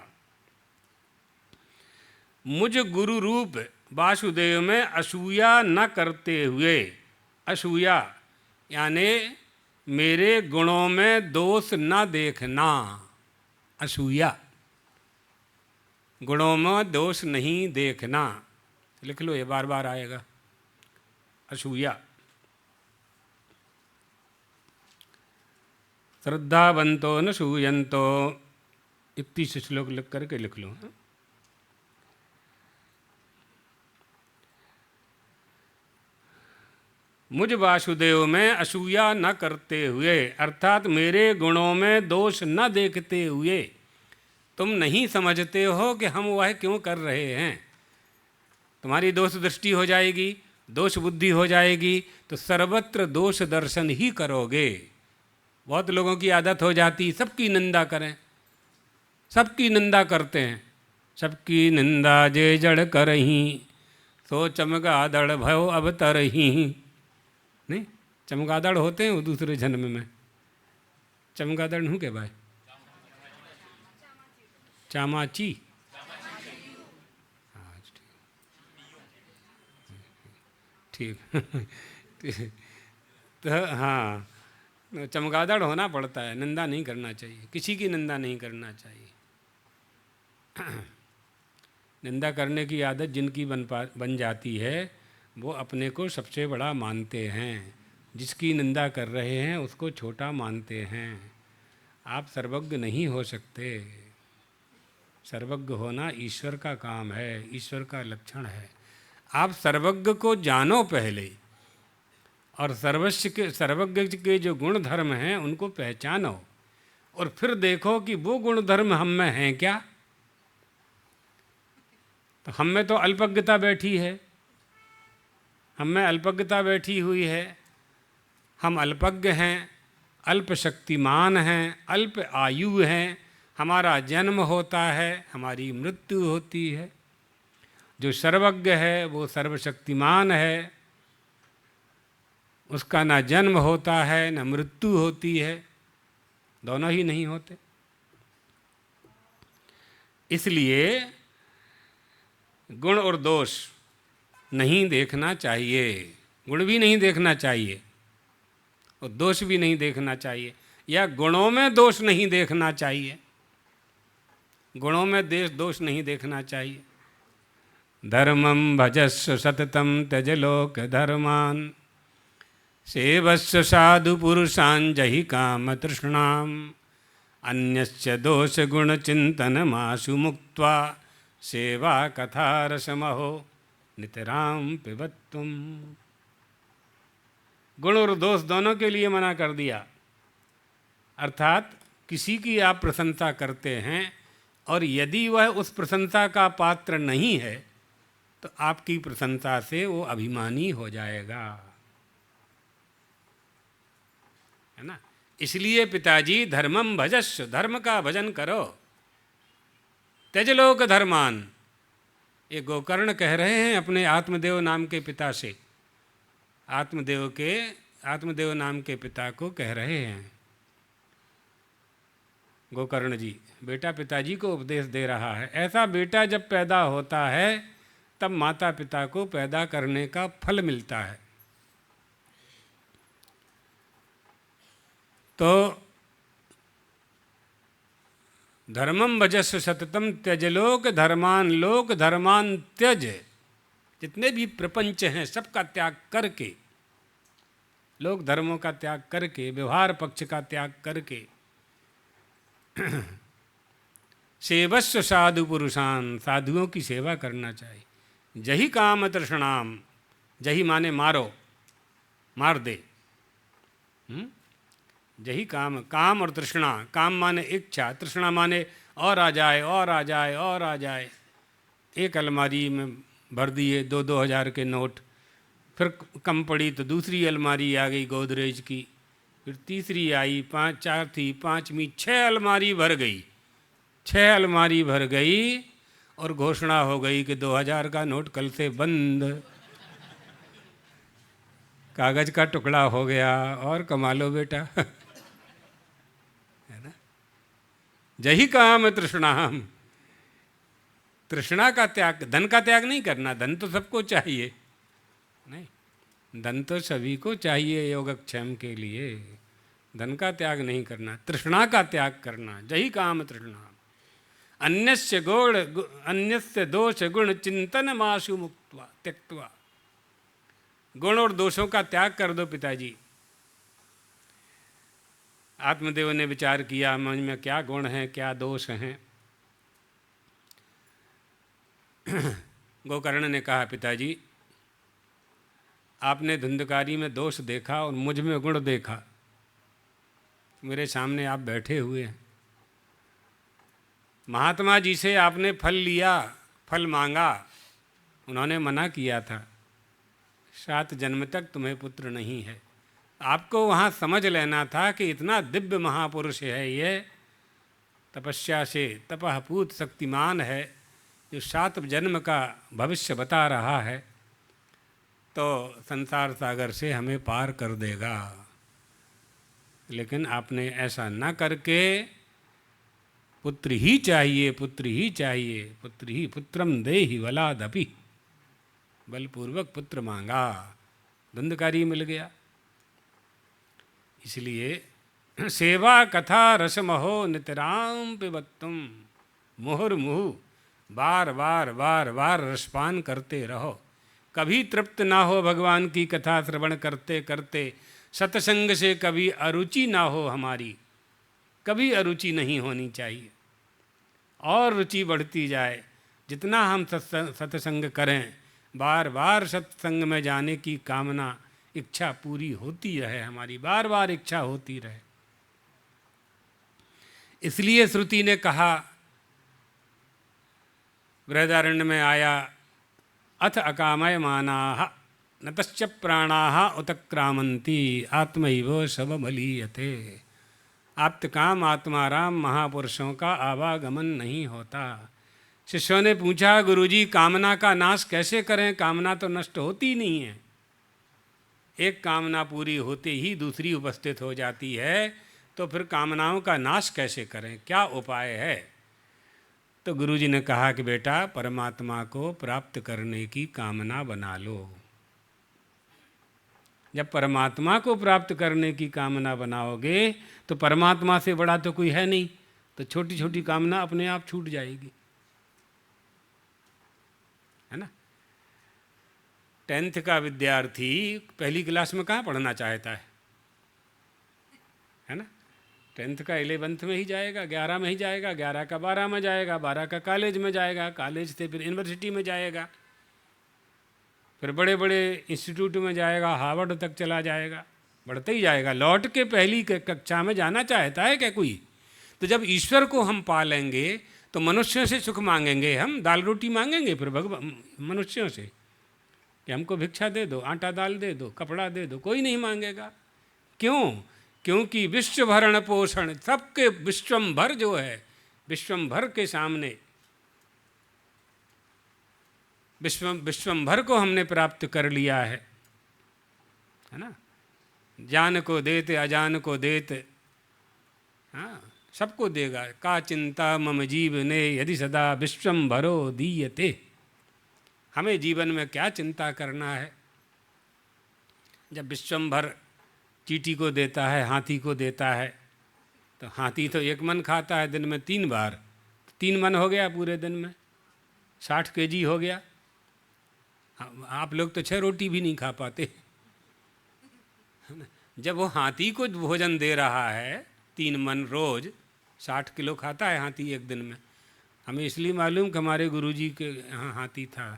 मुझ गुरु रूप वासुदेव में असूया न करते हुए, असूया यानी मेरे गुणों में दोष न देखना। असूया गुणों में दोष नहीं देखना। लिख लो, ये बार बार आएगा। असूया। श्रद्धावंतो न सूयंतो, 31 श्लोक लिख करके लिख लो। मुझ वासुदेव में असूया न करते हुए, अर्थात मेरे गुणों में दोष न देखते हुए तुम नहीं समझते हो कि हम वह क्यों कर रहे हैं। तुम्हारी दोष दृष्टि हो जाएगी, दोष बुद्धि हो जाएगी, तो सर्वत्र दोष दर्शन ही करोगे। बहुत लोगों की आदत हो जाती, सबकी निंदा करें, सबकी निंदा करते हैं। सबकी निंदा जे जड़ करही, सो चमगादड़ भयो अब तरही। नहीं, चमगादड़ होते हैं वो दूसरे जन्म में। चमगादड़ हूँ के भाई, चामाची। ठीक तो हाँ, चमगादड़ होना पड़ता है, निंदा नहीं करना चाहिए, किसी की निंदा नहीं करना चाहिए। निंदा करने की आदत जिनकी बन जाती है वो अपने को सबसे बड़ा मानते हैं, जिसकी निंदा कर रहे हैं उसको छोटा मानते हैं। आप सर्वज्ञ नहीं हो सकते। सर्वज्ञ होना ईश्वर का काम है, ईश्वर का लक्षण है। आप सर्वज्ञ को जानो पहले, और सर्वज्ञ के जो गुण धर्म हैं उनको पहचानो, और फिर देखो कि वो गुण धर्म हम में हैं क्या। तो हम में तो अल्पज्ञता बैठी है, हम में अल्पज्ञता बैठी हुई है। हम अल्पज्ञ हैं, अल्प शक्तिमान हैं, अल्प आयु हैं। हमारा जन्म होता है, हमारी मृत्यु होती है। जो सर्वज्ञ है वो सर्वशक्तिमान है, उसका ना जन्म होता है ना मृत्यु होती है, दोनों ही नहीं होते। इसलिए गुण और दोष नहीं देखना चाहिए, गुण भी नहीं देखना चाहिए और दोष भी नहीं देखना चाहिए, या गुणों में दोष नहीं देखना चाहिए, गुणों में दोष नहीं देखना चाहिए। धर्मं भजस्व सततं त्यज लोक धर्मान, सेवस्व साधु पुरुषान् जहि काम तृष्णाम, अन्यस्य दोष गुण चिंतन मासु मुक्त्वा, सेवा कथा रसमहो नितराम पिबत्तुम। गुण और दोष दोनों के लिए मना कर दिया। अर्थात किसी की आप प्रशंसा करते हैं और यदि वह उस प्रशंसा का पात्र नहीं है तो आपकी प्रशंसा से वो अभिमानी हो जाएगा, है ना। इसलिए पिताजी धर्मम भजस्व, धर्म का भजन करो, त्यज लोक धर्मान। ये गोकर्ण कह रहे हैं अपने आत्मदेव नाम के पिता से, आत्मदेव नाम के पिता को कह रहे हैं गोकर्ण जी। बेटा पिताजी को उपदेश दे रहा है। ऐसा बेटा जब पैदा होता है तब माता पिता को पैदा करने का फल मिलता है। तो धर्मम भजस्व सततम त्यज लोक धर्मान, लोक धर्मान त्यज। जितने भी प्रपंच हैं सबका त्याग करके, लोक धर्मों का त्याग करके, व्यवहार पक्ष का त्याग करके, सेवस्व साधु पुरुषान, साधुओं की सेवा करना चाहिए। जही काम तृष्णाम, जही माने मारो, मार दे। जही काम, काम और तृष्णा, काम माने इच्छा, तृष्णा माने और आ जाए और आ जाए और आ जाए। एक अलमारी में भर दिए 2-2 हज़ार के नोट, फिर कम पड़ी तो दूसरी अलमारी आ गई गोदरेज की, फिर तीसरी आई, 4 थी, 5वीं, 6 अलमारी भर गई। 6 अलमारी भर गई और घोषणा हो गई कि 2000 का नोट कल से बंद। कागज का टुकड़ा हो गया और कमा लो बेटा, है ना। जही काम तृष्णाम, तृष्णा का त्याग, धन का त्याग नहीं करना। धन तो सबको चाहिए, नहीं, धन तो सभी को चाहिए योगक्षेम के लिए, धन का त्याग नहीं करना, तृष्णा का त्याग करना। जही काम तृष्णा, अन्यस्य दोष गुण चिंतन मासु मुक्त्वा त्यक्त्वा। गुण और दोषों का त्याग कर दो पिताजी। आत्मदेव ने विचार किया मन में क्या गुण हैं क्या दोष हैं। गोकर्ण ने कहा पिताजी आपने धुंधकारी में दोष देखा और मुझ में गुण देखा, मेरे सामने आप बैठे हुए हैं। महात्मा जी से आपने फल लिया, फल मांगा, उन्होंने मना किया था 7 जन्म तक तुम्हें पुत्र नहीं है। आपको वहाँ समझ लेना था कि इतना दिव्य महापुरुष है ये, तपस्या से तपःपूत शक्तिमान है, जो 7 जन्म का भविष्य बता रहा है, तो संसार सागर से हमें पार कर देगा। लेकिन आपने ऐसा न करके पुत्र ही चाहिए, पुत्र ही चाहिए, पुत्र ही पुत्रम देहि वलादपि, बलपूर्वक पुत्र मांगा, धुंधकारी मिल गया। इसलिए सेवा कथा रसमहो नितराम पिबत्तुम, मुहुर्मुहु, बार बार बार बार रसपान करते रहो। कभी तृप्त ना हो भगवान की कथा श्रवण करते करते, सत्संग से कभी अरुचि ना हो हमारी, कभी अरुचि नहीं होनी चाहिए, और रुचि बढ़ती जाए। जितना हम सत्संग करें, बार बार सत्संग में जाने की कामना इच्छा पूरी होती रहे, हमारी बार बार इच्छा होती रहे। इसलिए श्रुति ने कहा, बृहदारण्य में आया, अथ अकामय मानाः न तश्च प्राणाः उतक्रामन्ति आत्मैव शवमलीयते। आप्तकाम आत्माराम महापुरुषों का आवागमन नहीं होता। शिष्यों ने पूछा, गुरुजी कामना का नाश कैसे करें? कामना तो नष्ट होती नहीं है। एक कामना पूरी होते ही दूसरी उपस्थित हो जाती है, तो फिर कामनाओं का नाश कैसे करें, क्या उपाय है? तो गुरुजी ने कहा कि बेटा परमात्मा को प्राप्त करने की कामना बना लो। जब परमात्मा को प्राप्त करने की कामना बनाओगे तो परमात्मा से बड़ा तो कोई है नहीं, तो छोटी छोटी कामना अपने आप छूट जाएगी, है ना। 10th का विद्यार्थी पहली क्लास में कहाँ पढ़ना चाहता है ना। 10th का 11th में ही जाएगा, 11 में ही जाएगा, 11 का 12 में जाएगा, 12 का कॉलेज में जाएगा, कॉलेज से फिर यूनिवर्सिटी में जाएगा, फिर बड़े बड़े इंस्टीट्यूट में जाएगा, हार्वर्ड तक चला जाएगा, बढ़ते ही जाएगा। लौट के पहली कक्षा में जाना चाहता है क्या कोई? तो जब ईश्वर को हम पा लेंगे तो मनुष्यों से सुख मांगेंगे, हम दाल रोटी मांगेंगे फिर मनुष्यों से कि हमको भिक्षा दे दो, आटा दाल दे दो, कपड़ा दे दो, कोई नहीं मांगेगा। क्यों? क्योंकि विश्व भरण पोषण, सबके विश्वम्भर जो है, विश्वम्भर के सामने विश्वम्भर को हमने प्राप्त कर लिया है ना। जान को देते अजान को देते, हाँ सबको देगा। का चिंता मम जीवने यदि सदा विश्वम्भरो दीयते। हमें जीवन में क्या चिंता करना है? जब विश्वम्भर चींटी को देता है, हाथी को देता है, तो हाथी तो 1 मन खाता है दिन में 3 बार, 3 मन हो गया पूरे दिन में, 60 kg हो गया। आप लोग तो 6 रोटी भी नहीं खा पाते। जब वो हाथी को भोजन दे रहा है 3 मन रोज, 60 किलो खाता है हाथी एक दिन में। हमें इसलिए मालूम कि हमारे गुरुजी के यहाँ हाथी था।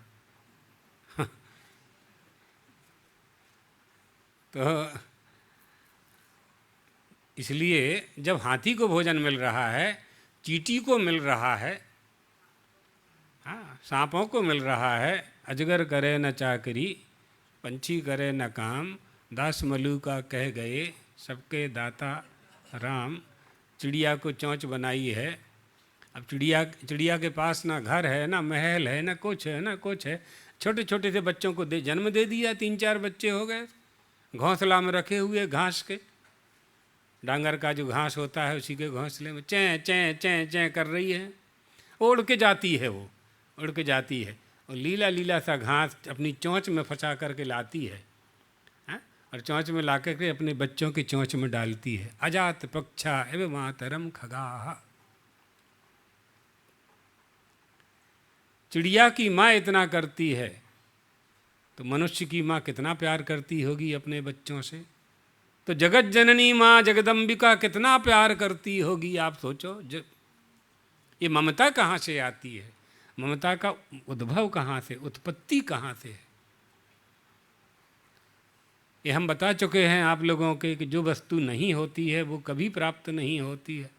तो इसलिए जब हाथी को भोजन मिल रहा है, चींटी को मिल रहा है, हाँ सांपों को मिल रहा है, अजगर करे न चाकरी, पंछी करे न काम, दास मलूका कह गए सबके दाता राम। चिड़िया को चोंच बनाई है। अब चिड़िया के पास ना घर है, ना महल है, ना कुछ है, ना कुछ है। छोटे छोटे से बच्चों को जन्म दे दिया, 3-4 बच्चे हो गए, घोंसला में रखे हुए घास के, डांगर का जो घास होता है उसी के घोंसले में चैं चैं चैं चैं कर रही है। उड़ के जाती है, वो उड़ के जाती है और लीला लीला सा घास अपनी चोंच में फंसा करके लाती है, और चोंच में ला करके अपने बच्चों की चोंच में डालती है। अजात पक्षा एवं मातरम खगाः। चिड़िया की माँ इतना करती है तो मनुष्य की माँ कितना प्यार करती होगी अपने बच्चों से, तो जगत जननी माँ जगदम्बिका कितना प्यार करती होगी। आप सोचो, ये ममता कहाँ से आती है, ममता का उद्भव कहाँ से, उत्पत्ति कहाँ से है। ये हम बता चुके हैं आप लोगों के कि जो वस्तु नहीं होती है वो कभी प्राप्त नहीं होती है।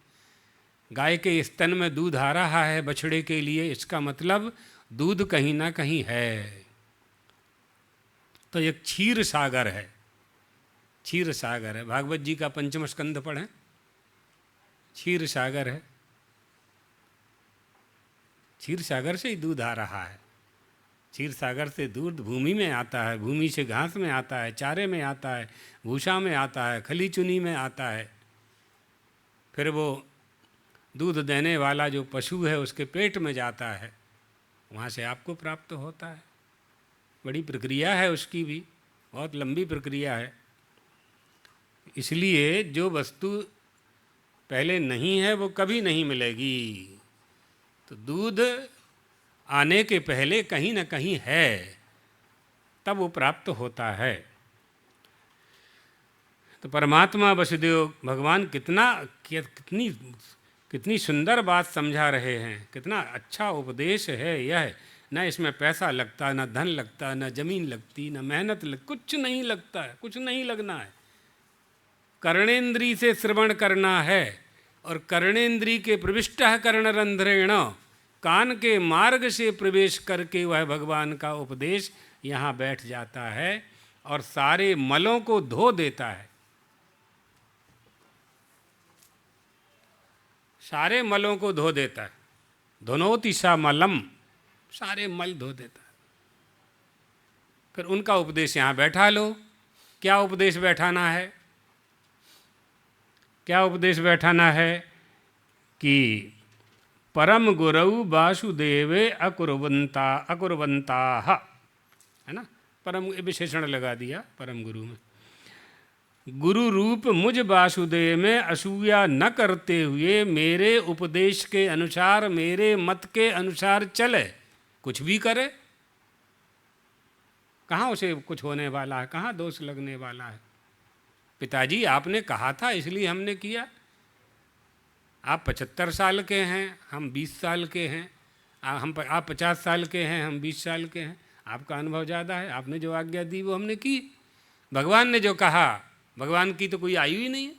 गाय के स्तन में दूध आ रहा है बछड़े के लिए, इसका मतलब दूध कहीं ना कहीं है। तो एक क्षीर सागर है, क्षीर सागर है। भागवत जी का पंचम स्कंद पढ़ें, क्षीर सागर है। क्षीर सागर से ही दूध आ रहा है। क्षीर सागर से दूध भूमि में आता है, भूमि से घास में आता है, चारे में आता है, भूसा में आता है, खली चुनी में आता है, फिर वो दूध देने वाला जो पशु है उसके पेट में जाता है, वहाँ से आपको प्राप्त होता है। बड़ी प्रक्रिया है उसकी भी, बहुत लंबी प्रक्रिया है। इसलिए जो वस्तु पहले नहीं है वो कभी नहीं मिलेगी। तो दूध आने के पहले कहीं ना कहीं है, तब वो प्राप्त होता है। तो परमात्मा वसुदेव भगवान कितनी सुंदर बात समझा रहे हैं, कितना अच्छा उपदेश है यह। न इसमें पैसा लगता, न धन लगता, न जमीन लगती, न मेहनत कुछ नहीं लगता है, कुछ नहीं लगना है। कर्णेंद्री से श्रवण करना है, और कर्णेंद्री के प्रविष्ट कर्णरंध्रेण, कान के मार्ग से प्रवेश करके वह भगवान का उपदेश यहाँ बैठ जाता है और सारे मलों को धो देता है। सारे मलों को धो देता है। धुनोति सा मलम, सारे मल धो देता है। फिर उनका उपदेश यहाँ बैठा लो। क्या उपदेश बैठाना है, क्या उपदेश बैठाना है कि परम गुरु वासुदेवे अकुर्वंता है ना, परम विशेषण लगा दिया परम गुरु में। गुरु रूप मुझ वासुदेव में असूया न करते हुए मेरे उपदेश के अनुसार, मेरे मत के अनुसार चले, कुछ भी करे, कहाँ उसे कुछ होने वाला है, कहाँ दोष लगने वाला है। पिताजी आपने कहा था इसलिए हमने किया। आप 75 साल के हैं, हम 20 साल के हैं, आप 50 साल के हैं, हम 20 साल के हैं, आपका अनुभव ज़्यादा है, आपने जो आज्ञा दी वो हमने की। भगवान ने जो कहा, भगवान की तो कोई आयु ही नहीं है,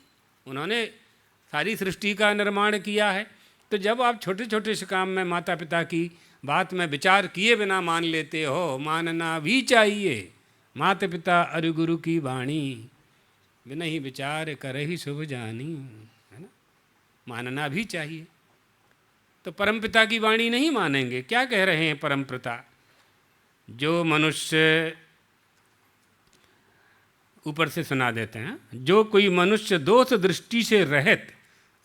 उन्होंने सारी सृष्टि का निर्माण किया है। तो जब आप छोटे छोटे से काम में माता पिता की बात में विचार किए बिना मान लेते हो, मानना भी चाहिए। माता पिता अरु गुरु की वाणी, बिना ही विचार करे ही शुभ जानी, है ना, मानना भी चाहिए। तो परमपिता की वाणी नहीं मानेंगे। क्या कह रहे हैं परमपिता? जो मनुष्य, ऊपर से सुना देते हैं, जो कोई मनुष्य दोष दृष्टि से रहित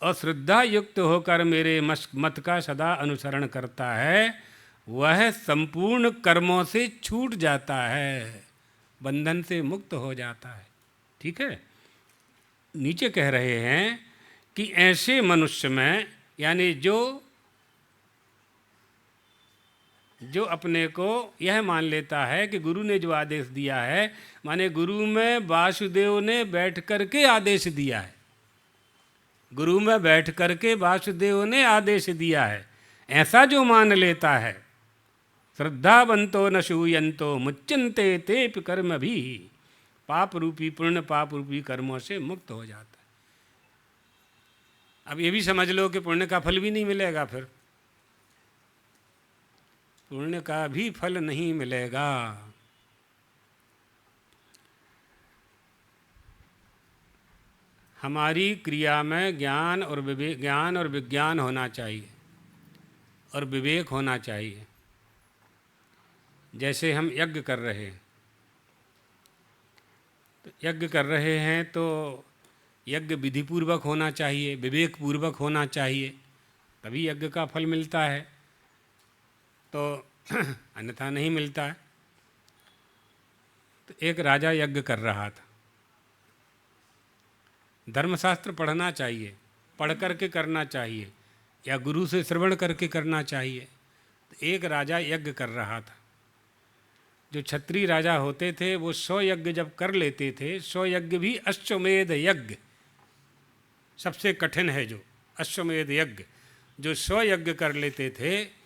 और श्रद्धा युक्त होकर मेरे मत का सदा अनुसरण करता है, वह संपूर्ण कर्मों से छूट जाता है, बंधन से मुक्त हो जाता है। ठीक है। नीचे कह रहे हैं कि ऐसे मनुष्य में, यानी जो अपने को यह मान लेता है कि गुरु ने जो आदेश दिया है, माने गुरु में वासुदेव ने बैठ करके आदेश दिया है, गुरु में बैठ करके वासुदेव ने आदेश दिया है, ऐसा जो मान लेता है, श्रद्धावंतो न शूयंतो मुच्यन्ते तेप कर्म भी, पाप रूपी पुण्य पाप रूपी कर्मों से मुक्त हो जाता है। अब ये भी समझ लो कि पुण्य का फल भी नहीं मिलेगा, फिर पुण्य का भी फल नहीं मिलेगा। हमारी क्रिया में ज्ञान और विज्ञान होना चाहिए और विवेक होना चाहिए। जैसे हम यज्ञ कर रहे हैं, तो यज्ञ कर रहे हैं तो यज्ञ विधिपूर्वक होना चाहिए, विवेक पूर्वक होना चाहिए, तभी यज्ञ का फल मिलता है, तो अन्यथा नहीं मिलता है। तो एक राजा यज्ञ कर रहा था। धर्मशास्त्र पढ़ना चाहिए, पढ़ करके करना चाहिए, या गुरु से श्रवण करके करना चाहिए। तो एक राजा यज्ञ कर रहा था। जो क्षत्रिय राजा होते थे वो 100 यज्ञ जब कर लेते थे, 100 यज्ञ भी अश्वमेध यज्ञ सबसे कठिन है, जो अश्वमेध यज्ञ जो 100 यज्ञ कर लेते थे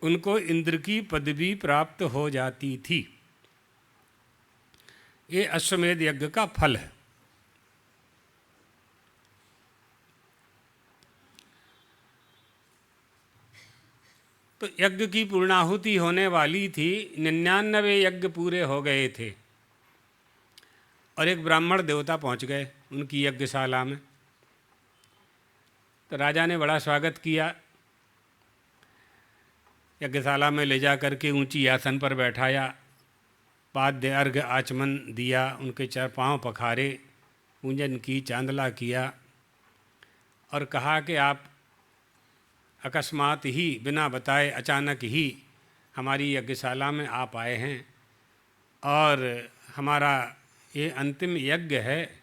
उनको इंद्र की पदवी प्राप्त हो जाती थी। ये अश्वमेध यज्ञ का फल है। तो यज्ञ की पूर्णाहुति होने वाली थी, 99 यज्ञ पूरे हो गए थे और एक ब्राह्मण देवता पहुंच गए उनकी यज्ञशाला में। तो राजा ने बड़ा स्वागत किया, यज्ञशाला में ले जा कर के ऊंची आसन पर बैठाया, पाद्य अर्घ आचमन दिया, उनके 4 पांव पखारे, पूजन की, चांदला किया और कहा कि आप अकस्मात ही बिना बताए अचानक ही हमारी यज्ञशाला में आप आए हैं और हमारा ये अंतिम यज्ञ है,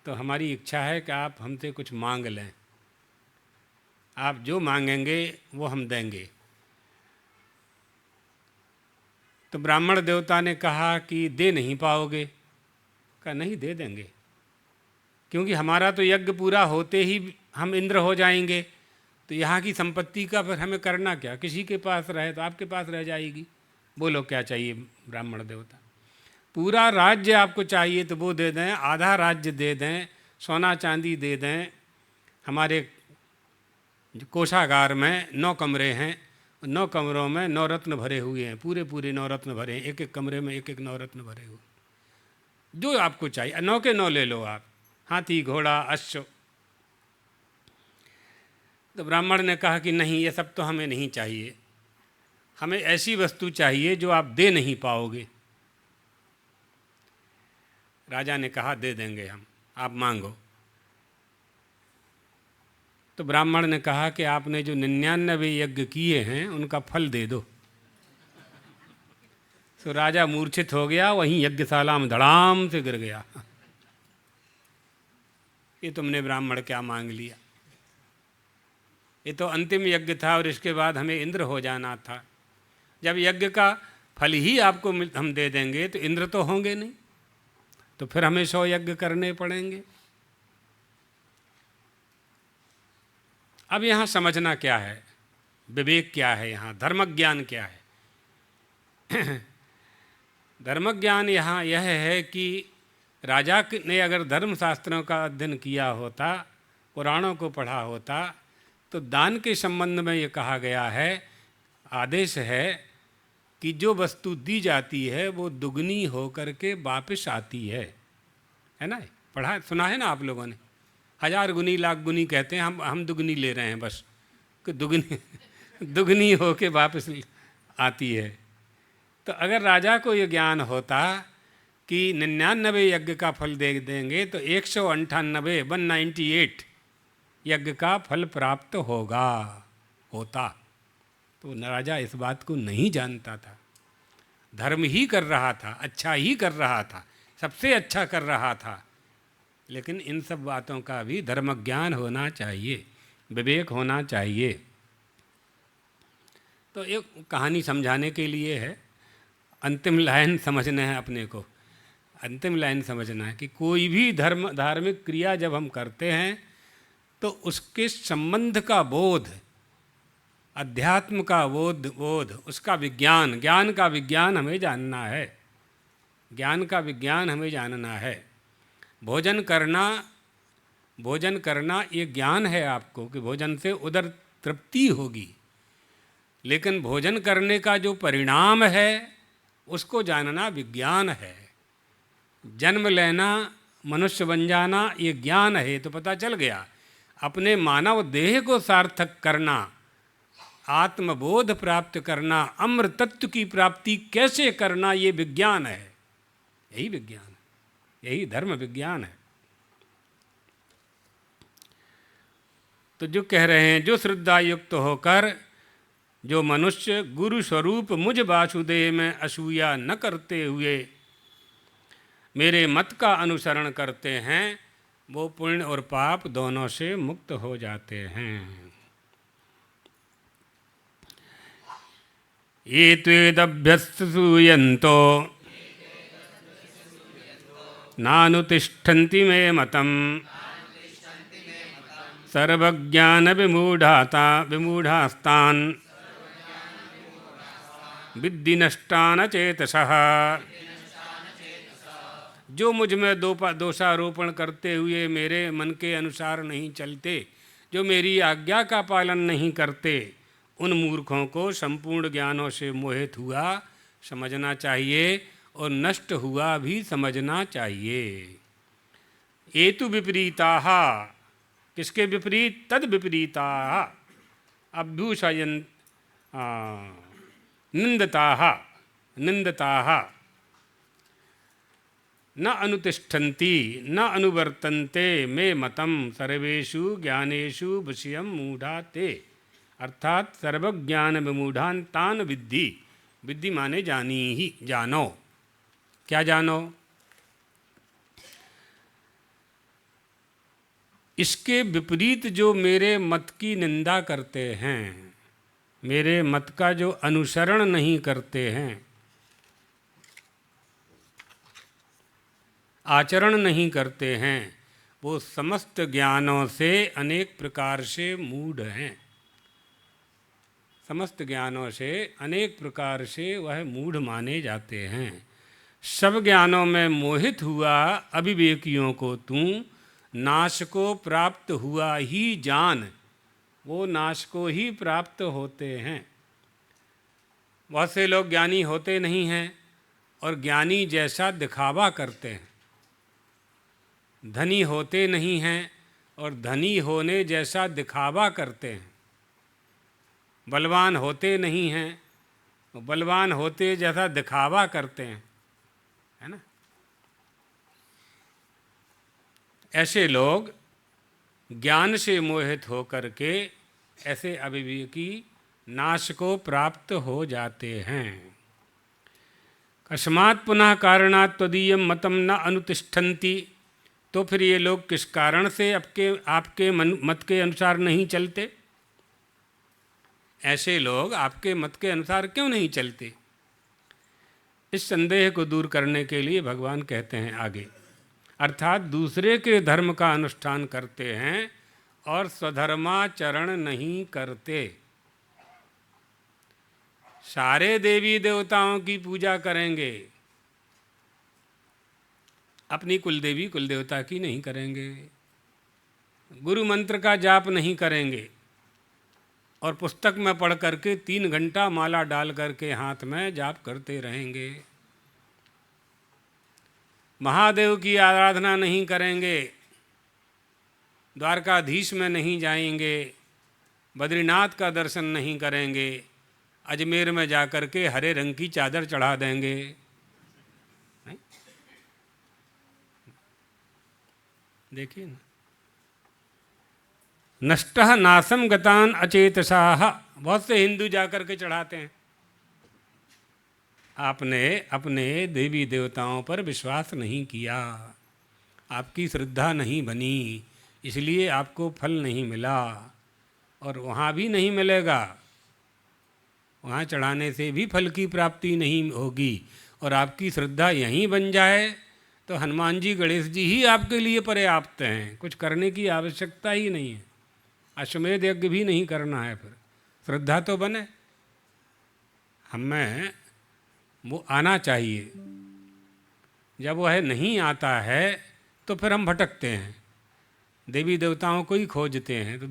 तो हमारी इच्छा है कि आप हमसे कुछ मांग लें। आप जो मांगेंगे वो हम देंगे। तो ब्राह्मण देवता ने कहा कि दे नहीं पाओगे। कहा नहीं, दे देंगे, क्योंकि हमारा तो यज्ञ पूरा होते ही हम इंद्र हो जाएंगे, तो यहाँ की संपत्ति का फिर हमें करना क्या, किसी के पास रहे तो आपके पास रह जाएगी। बोलो क्या चाहिए ब्राह्मण देवता। पूरा राज्य आपको चाहिए तो वो दे दें, आधा राज्य दे दें, सोना चांदी दे दें। हमारे कोषागार में 9 कमरे हैं, 9 कमरों में 9 रत्न भरे हुए हैं, पूरे पूरे 9 रत्न भरे हैं, एक एक कमरे में एक एक 9 रत्न भरे हुए, जो आपको चाहिए 9 के 9 ले लो आप, हाथी घोड़ा अश्व। तो ब्राह्मण ने कहा कि नहीं, ये सब तो हमें नहीं चाहिए, हमें ऐसी वस्तु चाहिए जो आप दे नहीं पाओगे। राजा ने कहा दे देंगे हम, आप मांगो। तो ब्राह्मण ने कहा कि आपने जो 99 यज्ञ किए हैं उनका फल दे दो। तो राजा मूर्छित हो गया, वहीं यज्ञशाला में धड़ाम से गिर गया। ये तुमने ब्राह्मण क्या मांग लिया, ये तो अंतिम यज्ञ था और इसके बाद हमें इंद्र हो जाना था। जब यज्ञ का फल ही आपको हम दे देंगे तो इंद्र तो होंगे नहीं, तो फिर हमें 100 यज्ञ करने पड़ेंगे। अब यहाँ समझना क्या है, विवेक क्या है, यहाँ धर्म ज्ञान क्या है। धर्म ज्ञान यहाँ यह है कि राजा ने अगर धर्मशास्त्रों का अध्ययन किया होता, पुराणों को पढ़ा होता, तो दान के संबंध में ये कहा गया है, आदेश है कि जो वस्तु दी जाती है वो दुगनी होकर के वापस आती है ना। पढ़ा सुना है ना आप लोगों ने, 1000 गुनी लाख गुनी कहते हैं, हम दुगनी ले रहे हैं बस, कि दुगनी होके वापस आती है। तो अगर राजा को ये ज्ञान होता कि 99 यज्ञ का फल दे देंगे तो 198 यज्ञ का फल प्राप्त होता, तो राजा इस बात को नहीं जानता था। धर्म ही कर रहा था, अच्छा ही कर रहा था, सबसे अच्छा कर रहा था, लेकिन इन सब बातों का भी धर्म ज्ञान होना चाहिए, विवेक होना चाहिए। तो एक कहानी समझाने के लिए है, अंतिम लाइन समझना है अपने को, अंतिम लाइन समझना है कि कोई भी धार्मिक क्रिया जब हम करते हैं तो उसके संबंध का बोध, अध्यात्म का बोध, उसका विज्ञान, ज्ञान का विज्ञान हमें जानना है, ज्ञान का विज्ञान हमें जानना है। भोजन करना ये ज्ञान है आपको कि भोजन से उदर तृप्ति होगी, लेकिन भोजन करने का जो परिणाम है उसको जानना विज्ञान है। जन्म लेना, मनुष्य बन जाना ये ज्ञान है, तो पता चल गया। अपने मानव देह को सार्थक करना, आत्मबोध प्राप्त करना, अमृत तत्व की प्राप्ति कैसे करना, ये विज्ञान है, यही विज्ञान है, यही धर्म विज्ञान है। तो जो कह रहे हैं, जो श्रद्धा युक्त होकर जो मनुष्य गुरु स्वरूप मुझ वासुदेव में असूया न करते हुए मेरे मत का अनुसरण करते हैं, वो पुण्य और पाप दोनों से मुक्त हो जाते हैं। ये त्वेदभ्यस्त सूयन्तो नानुतिष्ठन्ति मे मतम् सर्वज्ञान विमूढ़ास्तान् विद्धि नष्टान चेतसः। जो मुझ में दोषारोपण करते हुए मेरे मन के अनुसार नहीं चलते, जो मेरी आज्ञा का पालन नहीं करते, उन मूर्खों को संपूर्ण ज्ञानों से मोहित हुआ समझना चाहिए और नष्ट हुआ भी समझना चाहिए। एतु विपरीताः, किसके विपरीत? तद विपरीताः अभ्यूषयन् निंदताः न अनुतिष्ठन्ति न अनुवर्तन्ते मे मतम सर्वेषु ज्ञानेषु विषयं मूढ़ा ते। अर्थात सर्वज्ञान विमूढ़ान तान विद्धि। विद्धि माने जानी ही, जानो। क्या जानो? इसके विपरीत जो मेरे मत की निंदा करते हैं, मेरे मत का जो अनुसरण नहीं करते हैं, आचरण नहीं करते हैं, वो समस्त ज्ञानों से अनेक प्रकार से मूढ़ हैं। समस्त ज्ञानों से अनेक प्रकार से वह मूढ़ माने जाते हैं। सब ज्ञानों में मोहित हुआ अविवेकियों को तू नाश को प्राप्त हुआ ही जान। वो नाश को ही प्राप्त होते हैं। बहुत से लोग ज्ञानी होते नहीं हैं और ज्ञानी जैसा दिखावा करते हैं। धनी होते नहीं हैं और धनी होने जैसा दिखावा करते हैं। बलवान होते नहीं हैं, बलवान होते जैसा दिखावा करते हैं, है ना। ऐसे लोग ज्ञान से मोहित होकर के ऐसे अविवेकी नाश को प्राप्त हो जाते हैं। कस्मात् पुनः कारणात् त्वदीयं मतम न अनुतिष्ठन्ति। तो फिर ये लोग किस कारण से आपके मत के अनुसार नहीं चलते? ऐसे लोग आपके मत के अनुसार क्यों नहीं चलते? इस संदेह को दूर करने के लिए भगवान कहते हैं आगे, अर्थात दूसरे के धर्म का अनुष्ठान करते हैं और स्वधर्माचरण नहीं करते। सारे देवी देवताओं की पूजा करेंगे, अपनी कुलदेवी कुलदेवता की नहीं करेंगे। गुरु मंत्र का जाप नहीं करेंगे और पुस्तक में पढ़ करके 3 घंटा माला डाल करके हाथ में जाप करते रहेंगे। महादेव की आराधना नहीं करेंगे, द्वारकाधीश में नहीं जाएंगे, बद्रीनाथ का दर्शन नहीं करेंगे, अजमेर में जाकर के हरे रंग की चादर चढ़ा देंगे। नहीं? देखिए ना, नष्टः नासम गतान अचेतसाः। बहुत से हिंदू जाकर के चढ़ाते हैं। आपने अपने देवी देवताओं पर विश्वास नहीं किया, आपकी श्रद्धा नहीं बनी, इसलिए आपको फल नहीं मिला और वहाँ भी नहीं मिलेगा। वहाँ चढ़ाने से भी फल की प्राप्ति नहीं होगी। और आपकी श्रद्धा यहीं बन जाए तो हनुमान जी गणेश जी ही आपके लिए पर्याप्त हैं। कुछ करने की आवश्यकता ही नहीं है। अश्वमेध यज्ञ भी नहीं करना है। फिर श्रद्धा तो बने, हमें वो आना चाहिए। जब वह नहीं आता है तो फिर हम भटकते हैं, देवी देवताओं को ही खोजते हैं। तो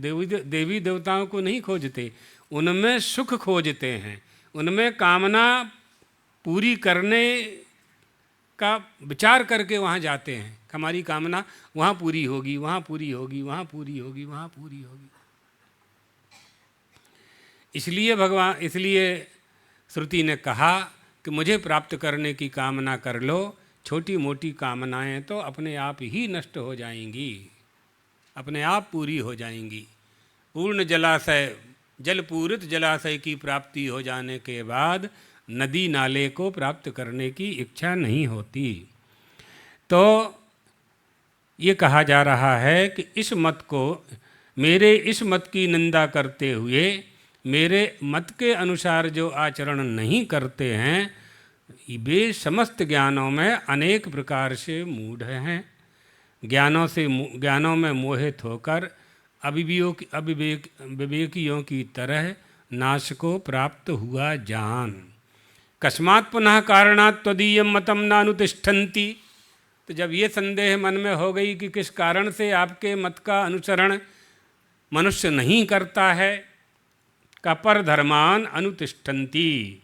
देवी देवताओं को नहीं खोजते, उनमें सुख खोजते हैं, उनमें कामना पूरी करने का विचार करके वहाँ जाते हैं। हमारी कामना वहाँ पूरी होगी, वहाँ पूरी होगी, वहाँ पूरी होगी, वहाँ पूरी होगी। इसलिए श्रुति ने कहा कि मुझे प्राप्त करने की कामना कर लो। छोटी मोटी कामनाएं तो अपने आप ही नष्ट हो जाएंगी, अपने आप पूरी हो जाएंगी। पूर्ण जलाशय, जलपूरित जलाशय की प्राप्ति हो जाने के बाद नदी नाले को प्राप्त करने की इच्छा नहीं होती। तो ये कहा जा रहा है कि इस मत को, मेरे इस मत की निंदा करते हुए मेरे मत के अनुसार जो आचरण नहीं करते हैं वे समस्त ज्ञानों में अनेक प्रकार से मूढ़ हैं। ज्ञानों में मोहित होकर विवेकियों की तरह नाश को प्राप्त हुआ जान। कस्मात् पुनः कारणात् त्वदीयं मतम नानुतिष्ठन्ति। तो जब ये संदेह मन में हो गई कि किस कारण से आपके मत का अनुसरण मनुष्य नहीं करता है, का पर धर्मान अनुतिष्ठन्ति,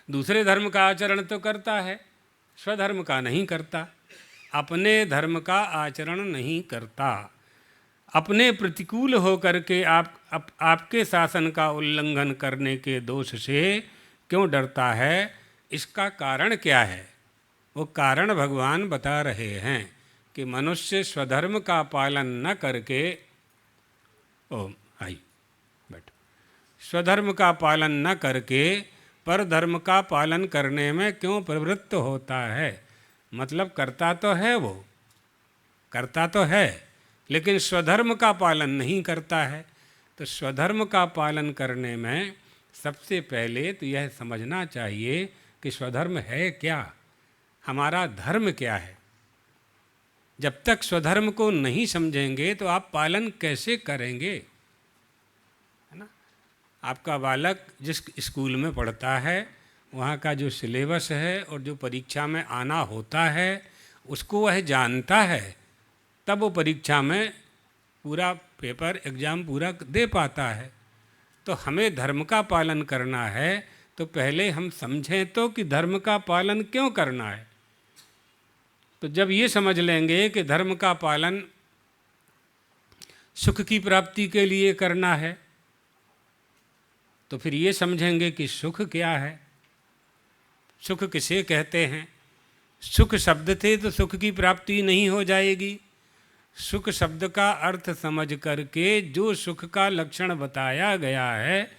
दूसरे धर्म का आचरण तो करता है, स्वधर्म का नहीं करता, अपने धर्म का आचरण नहीं करता, अपने प्रतिकूल होकर के आपके शासन का उल्लंघन करने के दोष से क्यों डरता है, इसका कारण क्या है? वो कारण भगवान बता रहे हैं कि मनुष्य स्वधर्म का पालन न करके स्वधर्म का पालन न करके पर धर्म का पालन करने में क्यों प्रवृत्त होता है। मतलब करता तो है, वो करता तो है, लेकिन स्वधर्म का पालन नहीं करता है। तो स्वधर्म का पालन करने में सबसे पहले तो यह समझना चाहिए कि स्वधर्म है क्या, हमारा धर्म क्या है। जब तक स्वधर्म को नहीं समझेंगे तो आप पालन कैसे करेंगे, है ना। आपका बालक जिस स्कूल में पढ़ता है वहाँ का जो सिलेबस है और जो परीक्षा में आना होता है उसको वह जानता है, तब वो परीक्षा में पूरा पेपर एग्ज़ाम पूरा दे पाता है। तो हमें धर्म का पालन करना है तो पहले हम समझें तो कि धर्म का पालन क्यों करना है। तो जब ये समझ लेंगे कि धर्म का पालन सुख की प्राप्ति के लिए करना है तो फिर ये समझेंगे कि सुख क्या है, सुख किसे कहते हैं। सुख शब्द थे तो सुख की प्राप्ति नहीं हो जाएगी। सुख शब्द का अर्थ समझ करके जो सुख का लक्षण बताया गया है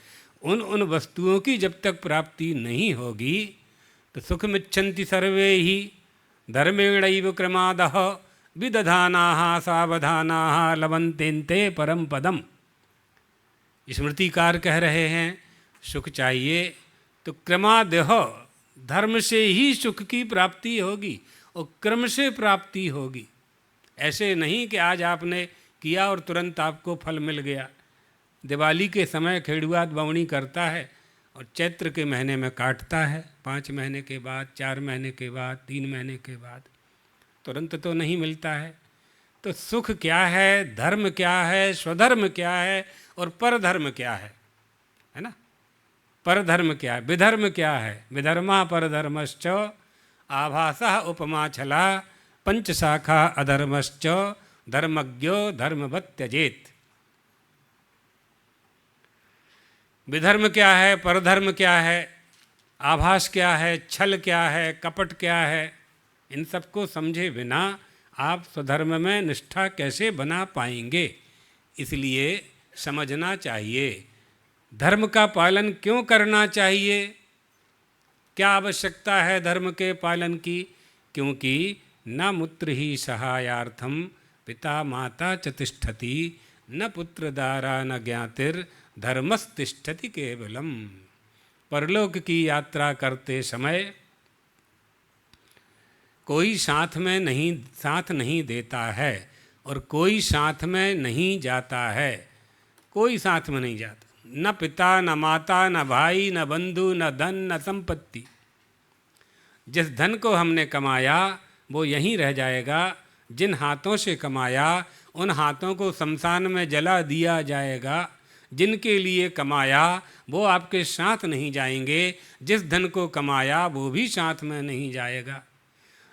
उन वस्तुओं की जब तक प्राप्ति नहीं होगी तो सुखमिच्छन्ति सर्वे ही धर्मेणैव क्रमादः विदधानाः सावधानाः लभन्तेन्ते परम पदम। स्मृतिकार कह रहे हैं सुख चाहिए तो क्रमादः, धर्म से ही सुख की प्राप्ति होगी और क्रम से प्राप्ति होगी। ऐसे नहीं कि आज आपने किया और तुरंत आपको फल मिल गया। दिवाली के समय खेड़ुआत बवनी करता है और चैत्र के महीने में काटता है, 5 महीने के बाद, 4 महीने के बाद, 3 महीने के बाद, तुरंत तो नहीं मिलता है। तो सुख क्या है, धर्म क्या है, स्वधर्म क्या है और परधर्म क्या है ना। परधर्म क्या है, विधर्म क्या है, विधर्मा परधर्मश्च आभासः उपमा छला पंचशाखा अधर्मश्च धर्मज्ञो धर्मवत् त्यजेत। विधर्म क्या है, परधर्म क्या है, आभास क्या है, छल क्या है, कपट क्या है, इन सबको समझे बिना आप स्वधर्म में निष्ठा कैसे बना पाएंगे। इसलिए समझना चाहिए धर्म का पालन क्यों करना चाहिए, क्या आवश्यकता है धर्म के पालन की। क्योंकि न मूत्र ही सहायार्थम पिता माता च तिष्ठति न पुत्र दारा न ज्ञातिर धर्मस्तिष्ठति केवलम। परलोक की यात्रा करते समय कोई साथ नहीं देता है और कोई साथ में नहीं जाता है, कोई साथ में नहीं जाता। न पिता न माता न भाई न बंधु न धन न संपत्ति। जिस धन को हमने कमाया वो यहीं रह जाएगा, जिन हाथों से कमाया उन हाथों को शमशान में जला दिया जाएगा। जिनके लिए कमाया वो आपके साथ नहीं जाएंगे, जिस धन को कमाया वो भी साथ में नहीं जाएगा।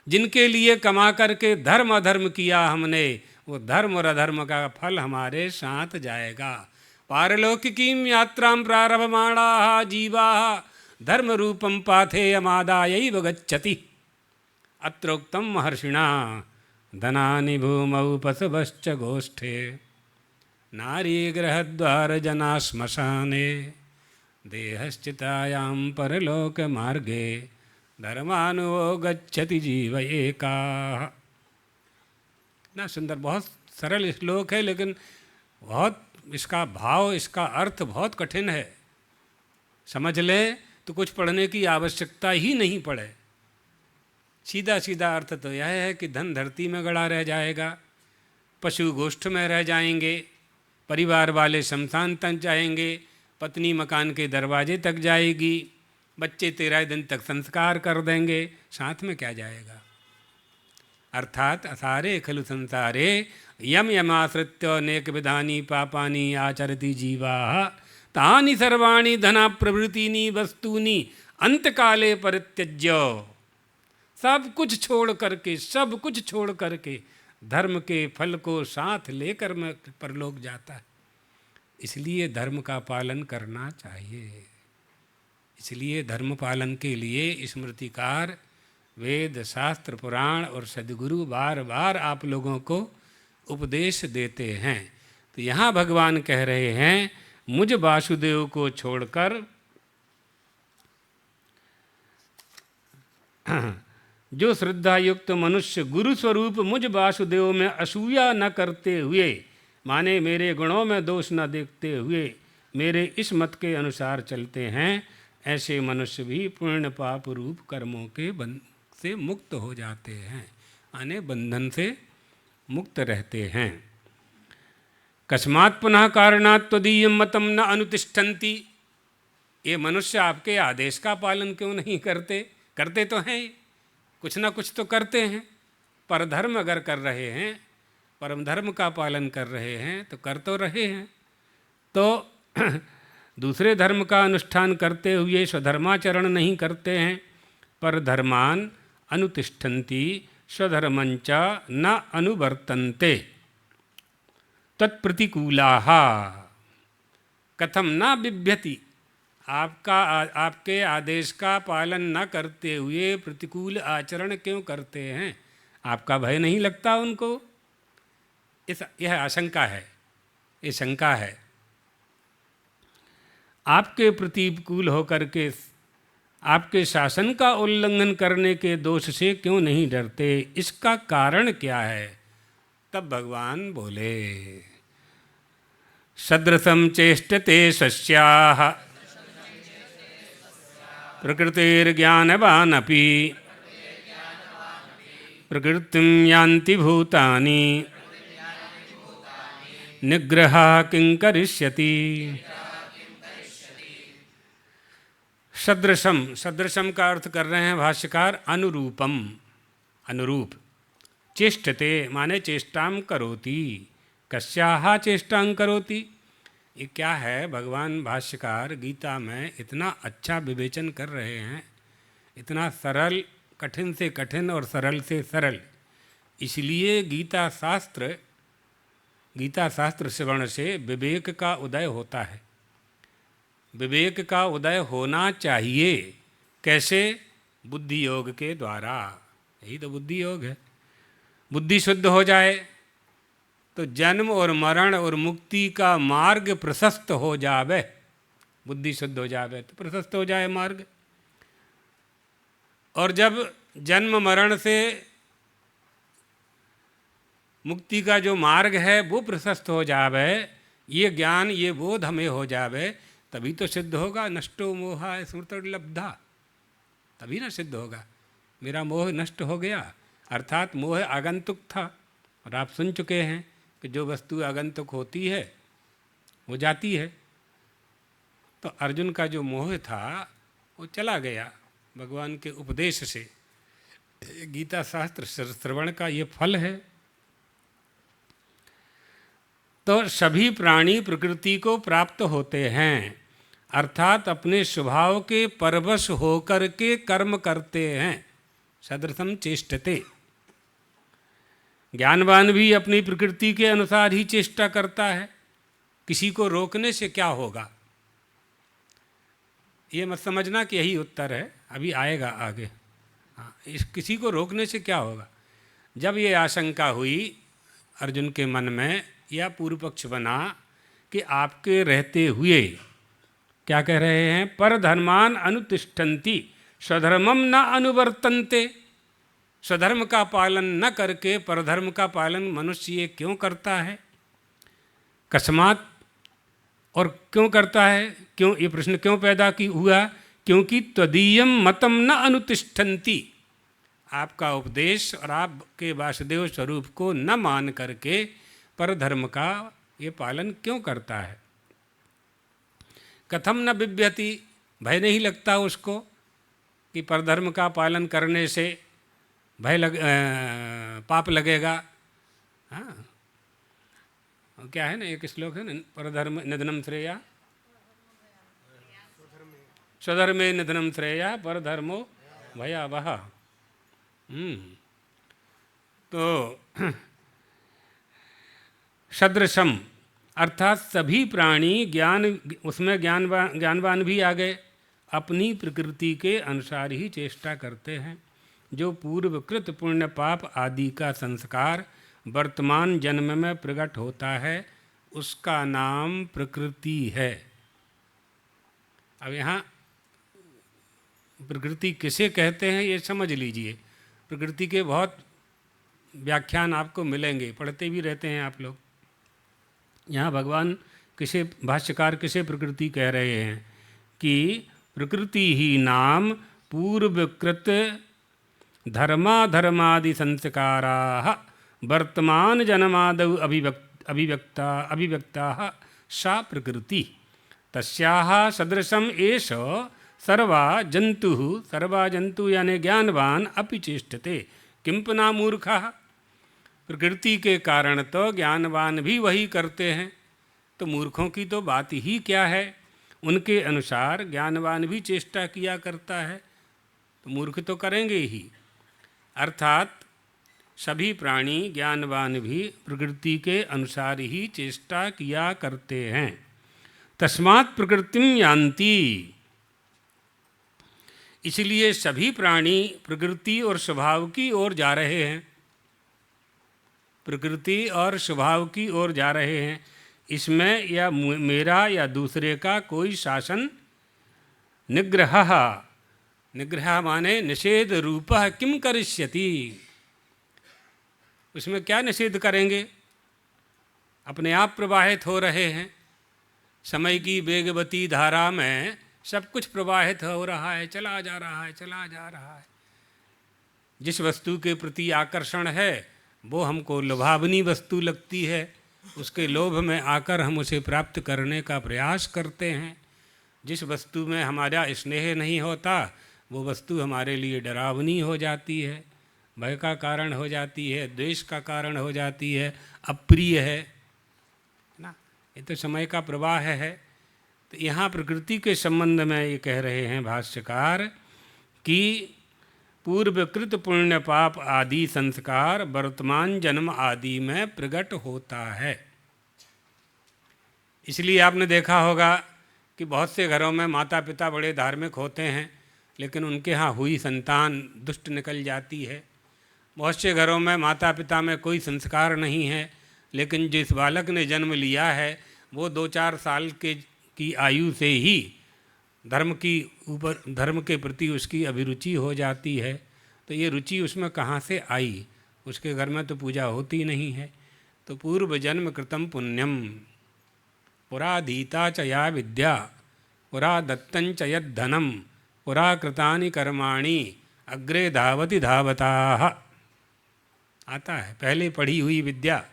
जिनके लिए कमा करके धर्म अधर्म किया हमने, वो धर्म और अधर्म का फल हमारे साथ जाएगा। पारलौकिकीं यात्रां प्रारभमाणाः जीवाः धर्म रूपं पाथेयमादायैव गच्छति। अत्रोक्तं महर्षिणा धनानि भूमौ पशवश्च गोष्ठे नारी गृहद्वार जना श्मशाने देहश्चितायां परलोक मार्गे धर्मानुवो गच्छति जीव एकाः। इतना सुंदर, बहुत सरल श्लोक है लेकिन बहुत इसका भाव, इसका अर्थ बहुत कठिन है। समझ लें तो कुछ पढ़ने की आवश्यकता ही नहीं पड़े। सीधा सीधा अर्थ तो यह है कि धन धरती में गड़ा रह जाएगा, पशु गोष्ठ में रह जाएंगे, परिवार वाले शमशान तक जाएंगे, पत्नी मकान के दरवाजे तक जाएगी, बच्चे 13 दिन तक संस्कार कर देंगे, साथ में क्या जाएगा। अर्थात असारे खलु संसारे यम यमाश्रित्य नेक विधानी पापानि आचरति जीवा तानि सर्वाणि धना प्रवृत्तिनी वस्तूनि अंतकाले परित्यज्य। सब कुछ छोड़ करके धर्म के फल को साथ लेकर मैं परलोक जाता है। इसलिए धर्म का पालन करना चाहिए। इसलिए धर्म पालन के लिए स्मृतिकार, वेद, शास्त्र, पुराण और सद्गुरु बार बार आप लोगों को उपदेश देते हैं। तो यहाँ भगवान कह रहे हैं, मुझ वासुदेव को छोड़कर जो श्रद्धा युक्त मनुष्य गुरु स्वरूप मुझ वासुदेव में असूया न करते हुए, माने मेरे गुणों में दोष न देखते हुए मेरे इस मत के अनुसार चलते हैं, ऐसे मनुष्य भी पुण्य पाप रूप कर्मों के से मुक्त हो जाते हैं, माने बंधन से मुक्त रहते हैं। कस्मात् पुनः कारणात् त्वदीयं मतम न अनुतिष्ठन्ति। ये मनुष्य आपके आदेश का पालन क्यों नहीं करते? करते तो हैं, कुछ ना कुछ तो करते हैं। परधर्म अगर कर रहे हैं, परम धर्म का पालन कर रहे हैं तो कर तो रहे हैं। तो दूसरे धर्म का अनुष्ठान करते हुए स्वधर्माचरण नहीं करते हैं। परधर्मान अनुतिष्ठन्ति स्वधर्मंच न अनुवर्तन्ते तत्प्रतिकूलाः कथम न बिभ्यति। आपके आदेश का पालन न करते हुए प्रतिकूल आचरण क्यों करते हैं? आपका भय नहीं लगता उनको? यह आशंका है, ये शंका है। आपके प्रतिकूल होकर के आपके शासन का उल्लंघन करने के दोष से क्यों नहीं डरते? इसका कारण क्या है? तब भगवान बोले, सदृशं चेष्टते सस्याः प्रकृतिर्ज्ञानवानपि प्रकृतिं यान्ति भूतानि निग्रहः किं करिष्यति। सदृशम, सदृशम का अर्थ कर रहे हैं भाष्यकार अनुरूपम, अनुरूप। चेष्टते माने चेष्टाम करोति, कस्याः चेष्टां करोति। ये क्या है? भगवान भाष्यकार गीता में इतना अच्छा विवेचन कर रहे हैं, इतना सरल, कठिन से कठिन और सरल से सरल। इसलिए गीता शास्त्र श्रवण से विवेक का उदय होता है। विवेक का उदय होना चाहिए। कैसे? बुद्धि योग के द्वारा। यही तो बुद्धि योग है। बुद्धि शुद्ध हो जाए तो जन्म और मरण और मुक्ति का मार्ग प्रशस्त हो जावे। बुद्धि शुद्ध हो जावे तो प्रशस्त हो जाए मार्ग। और जब जन्म मरण से मुक्ति का जो मार्ग है वो प्रशस्त हो जावे, ये ज्ञान, ये बोध हमें हो जावे, तभी तो सिद्ध होगा। नष्टो मोहा स्मृतिर्लब्धा, तभी ना सिद्ध होगा। मेरा मोह नष्ट हो गया, अर्थात मोह आगंतुक था। और आप सुन चुके हैं कि जो वस्तु आगंतुक होती है वो जाती है। तो अर्जुन का जो मोह था वो चला गया भगवान के उपदेश से। गीता शास्त्र श्रवण का ये फल है। तो सभी प्राणी प्रकृति को प्राप्त होते हैं, अर्थात अपने स्वभाव के परवश होकर के कर्म करते हैं। सदृशम चेष्टते। ज्ञानवान भी अपनी प्रकृति के अनुसार ही चेष्टा करता है। किसी को रोकने से क्या होगा? ये मत समझना कि यही उत्तर है, अभी आएगा आगे। हाँ, किसी को रोकने से क्या होगा? जब ये आशंका हुई अर्जुन के मन में, या पूर्व पक्ष बना कि आपके रहते हुए क्या कह रहे हैं? परधर्मान अनुतिष्ठन्ति स्वधर्मम न अनुवर्तन्ते। स्वधर्म का पालन न करके परधर्म का पालन मनुष्य ये क्यों करता है? कस्मात् और क्यों करता है, क्यों ये प्रश्न क्यों पैदा की हुआ? क्योंकि त्वदीयम मतम न अनुतिष्ठन्ति, आपका उपदेश और आपके वासुदेव स्वरूप को न मान करके परधर्म का ये पालन क्यों करता है? कथम न बिभ्यति, भय नहीं लगता उसको कि परधर्म का पालन करने से पाप लगेगा? हाँ, क्या है ना, एक श्लोक है ना, परधर्म निधनम श्रेया, स्वधर्मे निधनम श्रेया परधर्मो भयावह। तो सदृशम अर्थात सभी प्राणी ज्ञान, उसमें ज्ञानवान भी आ गए, अपनी प्रकृति के अनुसार ही चेष्टा करते हैं। जो पूर्वकृत पुण्य पाप आदि का संस्कार वर्तमान जन्म में प्रकट होता है उसका नाम प्रकृति है। अब यहाँ प्रकृति किसे कहते हैं ये समझ लीजिए। प्रकृति के बहुत व्याख्यान आपको मिलेंगे, पढ़ते भी रहते हैं आप लोग। यहाँ भगवान किसे, भाष्यकार किसे प्रकृति कह रहे हैं कि प्रकृति ही नाम पूर्वकृत धर्माधर्मादि संस्काराः वर्तमान जन्मादौ अभिव्यक्ताः सा प्रकृति तस्याः सदृशम एष सर्वा जंतु यानी ज्ञानवान अपि चेष्टते किं पुनः मूर्खः। प्रकृति के कारण तो ज्ञानवान भी वही करते हैं, तो मूर्खों की तो बात ही क्या है। उनके अनुसार ज्ञानवान भी चेष्टा किया करता है, तो मूर्ख तो करेंगे ही। अर्थात सभी प्राणी ज्ञानवान भी प्रकृति के अनुसार ही चेष्टा किया करते हैं। तस्मात् प्रकृतिम यान्ति, इसलिए सभी प्राणी प्रकृति और स्वभाव की ओर जा रहे हैं, प्रकृति और स्वभाव की ओर जा रहे हैं। इसमें या मेरा या दूसरे का कोई शासन निग्रह माने निषेध रूपः किम करिष्यति, उसमें क्या निषेध करेंगे। अपने आप प्रवाहित हो रहे हैं, समय की वेगवती धारा में सब कुछ प्रवाहित हो रहा है, चला जा रहा है। जिस वस्तु के प्रति आकर्षण है वो हमको लोभावनी वस्तु लगती है, उसके लोभ में आकर हम उसे प्राप्त करने का प्रयास करते हैं। जिस वस्तु में हमारा स्नेह नहीं होता वो वस्तु हमारे लिए डरावनी हो जाती है, भय का कारण हो जाती है, द्वेष का कारण हो जाती है, अप्रिय है ना। ये तो समय का प्रवाह है। तो यहाँ प्रकृति के संबंध में ये कह रहे हैं भाष्यकार कि पूर्वकृत पुण्य पाप आदि संस्कार वर्तमान जन्म आदि में प्रकट होता है। इसलिए आपने देखा होगा कि बहुत से घरों में माता पिता बड़े धार्मिक होते हैं लेकिन उनके यहाँ हुई संतान दुष्ट निकल जाती है। बहुत से घरों में माता पिता में कोई संस्कार नहीं है लेकिन जिस बालक ने जन्म लिया है वो 2-4 साल की आयु से ही धर्म के प्रति उसकी अभिरुचि हो जाती है। तो ये रुचि उसमें कहाँ से आई, उसके घर में तो पूजा होती नहीं है। तो पूर्व जन्म कृतम पुण्यम पुराधीता च या विद्या पुरा दत्तं च यद् धनम पुरा कृतानि कर्माणि अग्रे धावति धावताः। आता है पहले पढ़ी हुई विद्या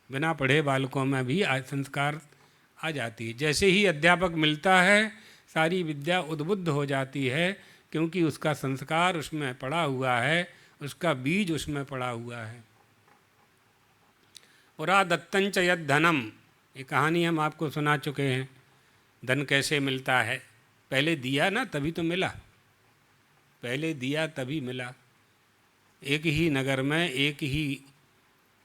बिना पढ़े बालकों में भी संस्कार आ जाती है। जैसे ही अध्यापक मिलता है सारी विद्या उद्बुद्ध हो जाती है, क्योंकि उसका संस्कार उसमें पड़ा हुआ है, उसका बीज उसमें पड़ा हुआ है। पुरा दत्तं च यद् धनम, ये कहानी हम आपको सुना चुके हैं। धन कैसे मिलता है, पहले दिया ना तभी तो मिला, पहले दिया तभी मिला। एक ही नगर में, एक ही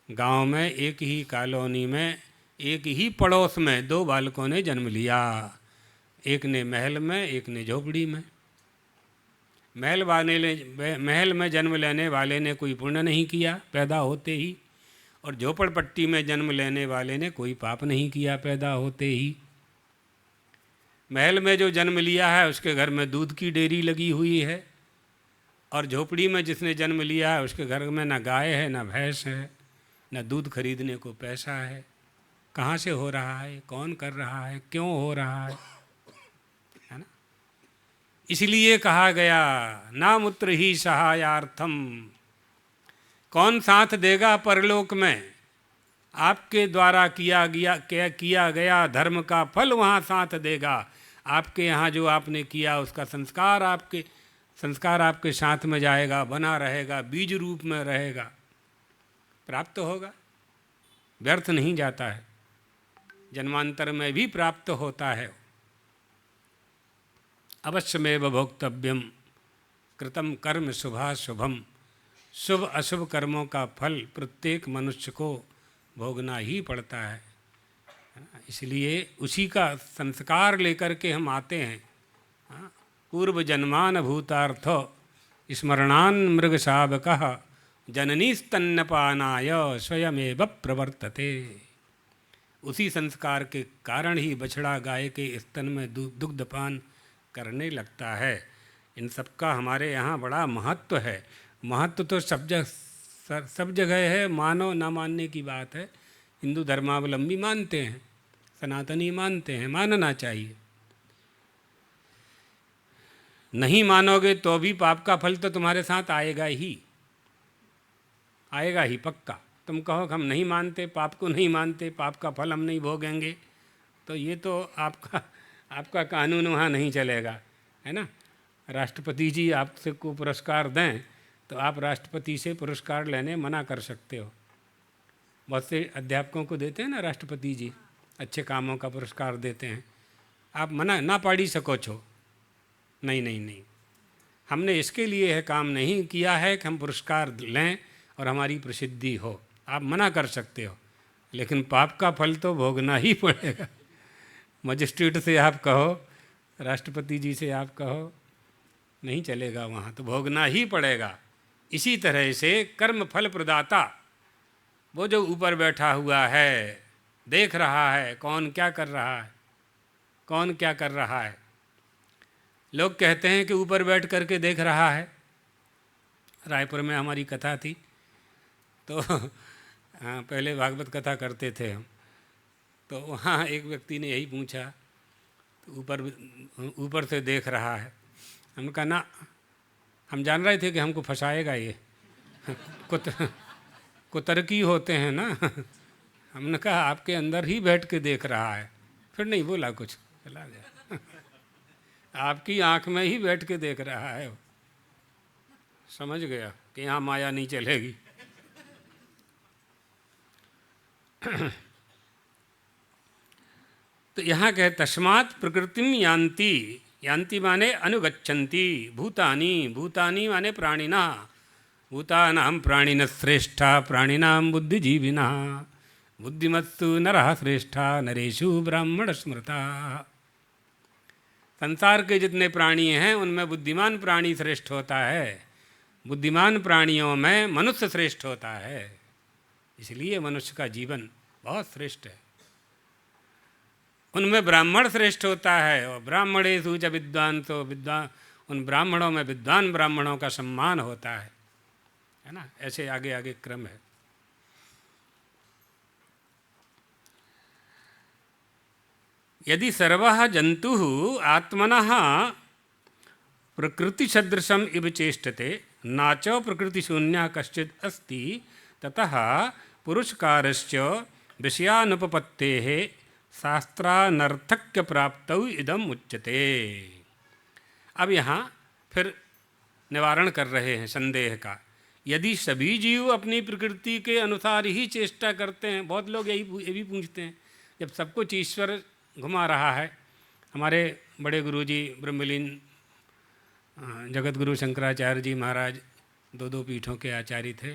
गांव में, एक ही कॉलोनी में, एक ही पड़ोस में 2 बालकों ने जन्म लिया। एक ने महल में, एक ने झोपड़ी में। महल में जन्म लेने वाले ने कोई पुण्य नहीं किया पैदा होते ही, और झोपड़पट्टी में जन्म लेने वाले ने कोई पाप नहीं किया पैदा होते ही। महल में जो जन्म लिया है उसके घर में दूध की डेयरी लगी हुई है, और झोपड़ी में जिसने जन्म लिया है उसके घर में ना गाय है, ना भैंस है, ना दूध खरीदने को पैसा है। कहाँ से हो रहा है, कौन कर रहा है, क्यों हो रहा है ना। इसलिए कहा गया नामुत्र ही सहायार्थम, कौन साथ देगा परलोक में, आपके द्वारा किया गया धर्म का फल वहाँ साथ देगा। आपके यहाँ जो आपने किया उसका संस्कार आपके साथ में जाएगा, बना रहेगा, बीज रूप में रहेगा, प्राप्त होगा, व्यर्थ नहीं जाता है, जन्मांतर में भी प्राप्त होता है। अवश्यमेव भोक्तव्यम कृतम कर्म शुभाशुभम, शुभ अशुभ कर्मों का फल प्रत्येक मनुष्य को भोगना ही पड़ता है ना। इसलिए उसी का संस्कार लेकर के हम आते हैं। पूर्व जन्मान भूतार्थ स्मरणान मृग शावकः जननी स्तन्यपानाय स्वयमेव प्रवर्तते। उसी संस्कार के कारण ही बछड़ा गाय के स्तन में दुग्धपान करने लगता है। इन सब का हमारे यहाँ बड़ा महत्व है। महत्व तो सब जगह है, मानो ना मानने की बात है। हिंदू धर्मावलंबी मानते हैं, सनातनी मानते हैं, मानना चाहिए। नहीं मानोगे तो भी पाप का फल तो तुम्हारे साथ आएगा ही, आएगा ही पक्का। तुम कहो कि हम नहीं मानते, पाप को नहीं मानते, पाप का फल हम नहीं भोगेंगे, तो ये तो आपका कानून वहाँ नहीं चलेगा, है ना। राष्ट्रपति जी आपसे को पुरस्कार दें तो आप राष्ट्रपति से पुरस्कार लेने मना कर सकते हो। बहुत से अध्यापकों को देते हैं ना राष्ट्रपति जी, अच्छे कामों का पुरस्कार देते हैं, आप मना ना पाड़ी सको छो, नहीं नहीं नहीं, हमने इसके लिए यह काम नहीं किया है कि हम पुरस्कार लें और हमारी प्रसिद्धि हो। आप मना कर सकते हो, लेकिन पाप का फल तो भोगना ही पड़ेगा। मजिस्ट्रेट से आप कहो, राष्ट्रपति जी से आप कहो, नहीं चलेगा, वहाँ तो भोगना ही पड़ेगा। इसी तरह से कर्म फल प्रदाता, वो जो ऊपर बैठा हुआ है, देख रहा है कौन क्या कर रहा है, कौन क्या कर रहा है। लोग कहते हैं कि ऊपर बैठ करके देख रहा है। रायपुर में हमारी कथा थी तो पहले भागवत कथा करते थे हम, तो वहाँ एक व्यक्ति ने यही पूछा, तो ऊपर से देख रहा है। हमने कहा ना, हम जान रहे थे कि हमको फंसाएगा ये, कुतर्की होते हैं ना। हमने कहा आपके अंदर ही बैठ के देख रहा है, फिर नहीं बोला कुछ, चला गया। आपकी आँख में ही बैठ के देख रहा है वो। समझ गया कि यहाँ माया नहीं चलेगी। तो यहाँ कहे तस्मात् प्रकृतिम यान्ति, यान्ति माने अनुगच्छन्ति, भूतानि, भूतानि माने प्राणिना, भूतानां प्राणिनः श्रेष्ठा प्राणिनां बुद्धिजीविनः, बुद्धिमत्सु नरः श्रेष्ठा नरेषु ब्राह्मण स्मृता। संसार के जितने प्राणी हैं उनमें बुद्धिमान प्राणी श्रेष्ठ होता है, बुद्धिमान प्राणियों में मनुष्य श्रेष्ठ होता है। इसलिए मनुष्य का जीवन बहुत श्रेष्ठ है। उनमें ब्राह्मण श्रेष्ठ होता है, और ब्राह्मणेषु च विद्वांसो, विद्वान, उन ब्राह्मणों में विद्वान ब्राह्मणों का सम्मान होता है ना। ऐसे आगे आगे क्रम है। यदि सर्वः जन्तुः आत्मनः प्रकृतिसदृशम् इव चेष्टते, न च प्रकृतिशून्यः कश्चित् अस्ति, ततः पुरुषकारस्य विषयानुपपत्तेः शास्त्रानर्थक्य प्राप्तौ इदम उच्यते। अब यहाँ फिर निवारण कर रहे हैं संदेह का। यदि सभी जीव अपनी प्रकृति के अनुसार ही चेष्टा करते हैं, बहुत लोग ये भी पूछते हैं, जब सब कुछ ईश्वर घुमा रहा है। हमारे बड़े गुरुजी ब्रह्मलीन जगत गुरु शंकराचार्य जी महाराज दो पीठों के आचार्य थे,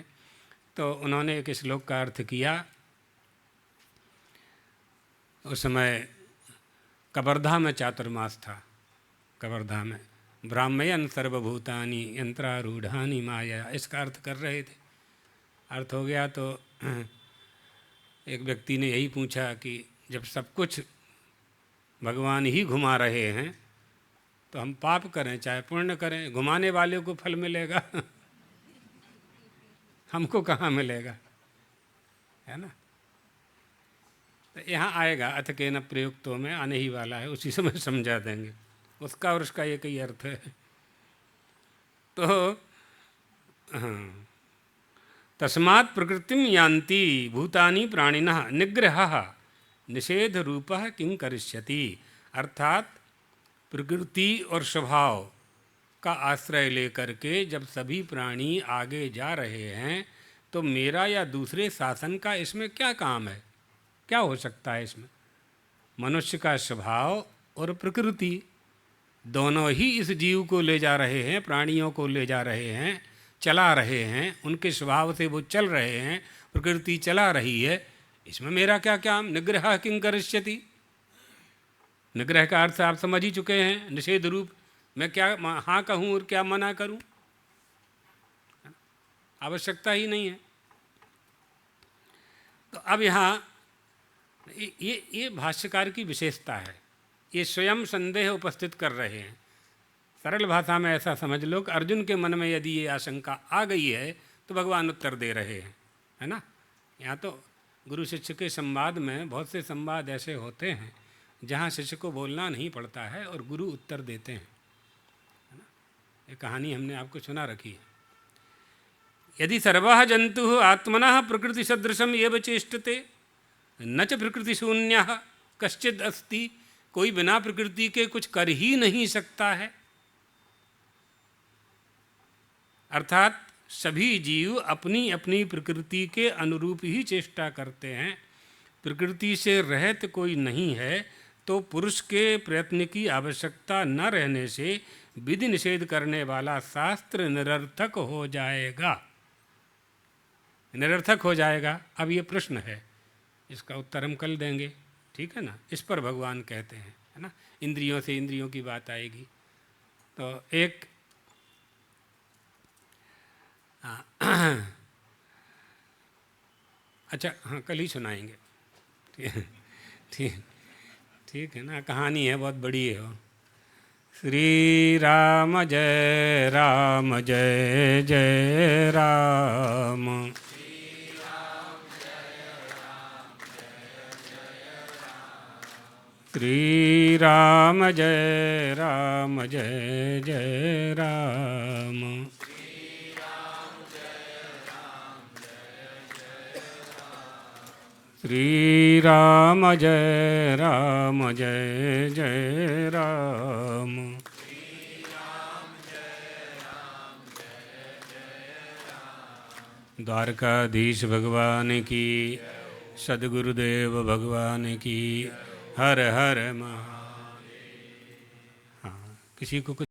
तो उन्होंने एक श्लोक का अर्थ किया। उस समय कबरधा में चातुर्मास था, कबरधा में ब्राह्मयन सर्वभूतानि यंत्रारूढ़ानि माया, इसका अर्थ कर रहे थे। अर्थ हो गया तो एक व्यक्ति ने यही पूछा कि जब सब कुछ भगवान ही घुमा रहे हैं तो हम पाप करें चाहे पुण्य करें, घुमाने वाले को फल मिलेगा हमको कहाँ मिलेगा, है ना। तो यहाँ आएगा अथ के न प्रयुक्तों में, आने ही वाला है, उसी समय समझा देंगे उसका और उसका एक ही अर्थ है। तो हाँ, तस्मात् प्रकृतिम यान्ति भूतानि प्राणिनः निग्रहः निषेध रूपः किं करिष्यति। अर्थात प्रकृति और स्वभाव का आश्रय लेकर के जब सभी प्राणी आगे जा रहे हैं तो मेरा या दूसरे शासन का इसमें क्या काम है, क्या हो सकता है इसमें। मनुष्य का स्वभाव और प्रकृति दोनों ही इस जीव को ले जा रहे हैं, प्राणियों को ले जा रहे हैं, चला रहे हैं, उनके स्वभाव से वो चल रहे हैं, प्रकृति चला रही है, इसमें मेरा क्या काम। निग्रह किं करिष्यति, निग्रह का अर्थ आप समझ ही चुके हैं, निषेध रूप। मैं क्या हाँ कहूँ और क्या मना करूँ, आवश्यकता ही नहीं है। तो अब यहाँ ये भाष्यकार की विशेषता है, ये स्वयं संदेह उपस्थित कर रहे हैं। सरल भाषा में ऐसा समझ लो कि अर्जुन के मन में यदि ये आशंका आ गई है तो भगवान उत्तर दे रहे हैं, है ना। यहाँ तो गुरु शिष्य के संवाद में बहुत से संवाद ऐसे होते हैं जहाँ शिष्य को बोलना नहीं पड़ता है और गुरु उत्तर देते हैं, है ना। ये कहानी हमने आपको सुना रखी है। यदि सर्वः जंतु आत्मनः प्रकृति सदृशम एव चेष्टते न च प्रकृति शून्यः कश्चिद अस्ति, कोई बिना प्रकृति के कुछ कर ही नहीं सकता है। अर्थात सभी जीव अपनी अपनी प्रकृति के अनुरूप ही चेष्टा करते हैं, प्रकृति से रहित कोई नहीं है। तो पुरुष के प्रयत्न की आवश्यकता न रहने से विधि निषेध करने वाला शास्त्र निरर्थक हो जाएगा, निरर्थक हो जाएगा। अब ये प्रश्न है, इसका उत्तर हम कल देंगे, ठीक है ना। इस पर भगवान कहते हैं, है ना, इंद्रियों से इंद्रियों की बात आएगी। तो एक अच्छा हाँ, कल ही सुनाएंगे, ठीक ठीक है ना। कहानी है, बहुत बड़ी है वो। श्री राम जय राम जय जय राम। श्री राम जय राम जय जय राम। श्री राम जय राम जय जय राम। द्वारकाधीश भगवान की, सद्गुरुदेव भगवान की। हर हर महादेव। हाँ, किसी को कुछ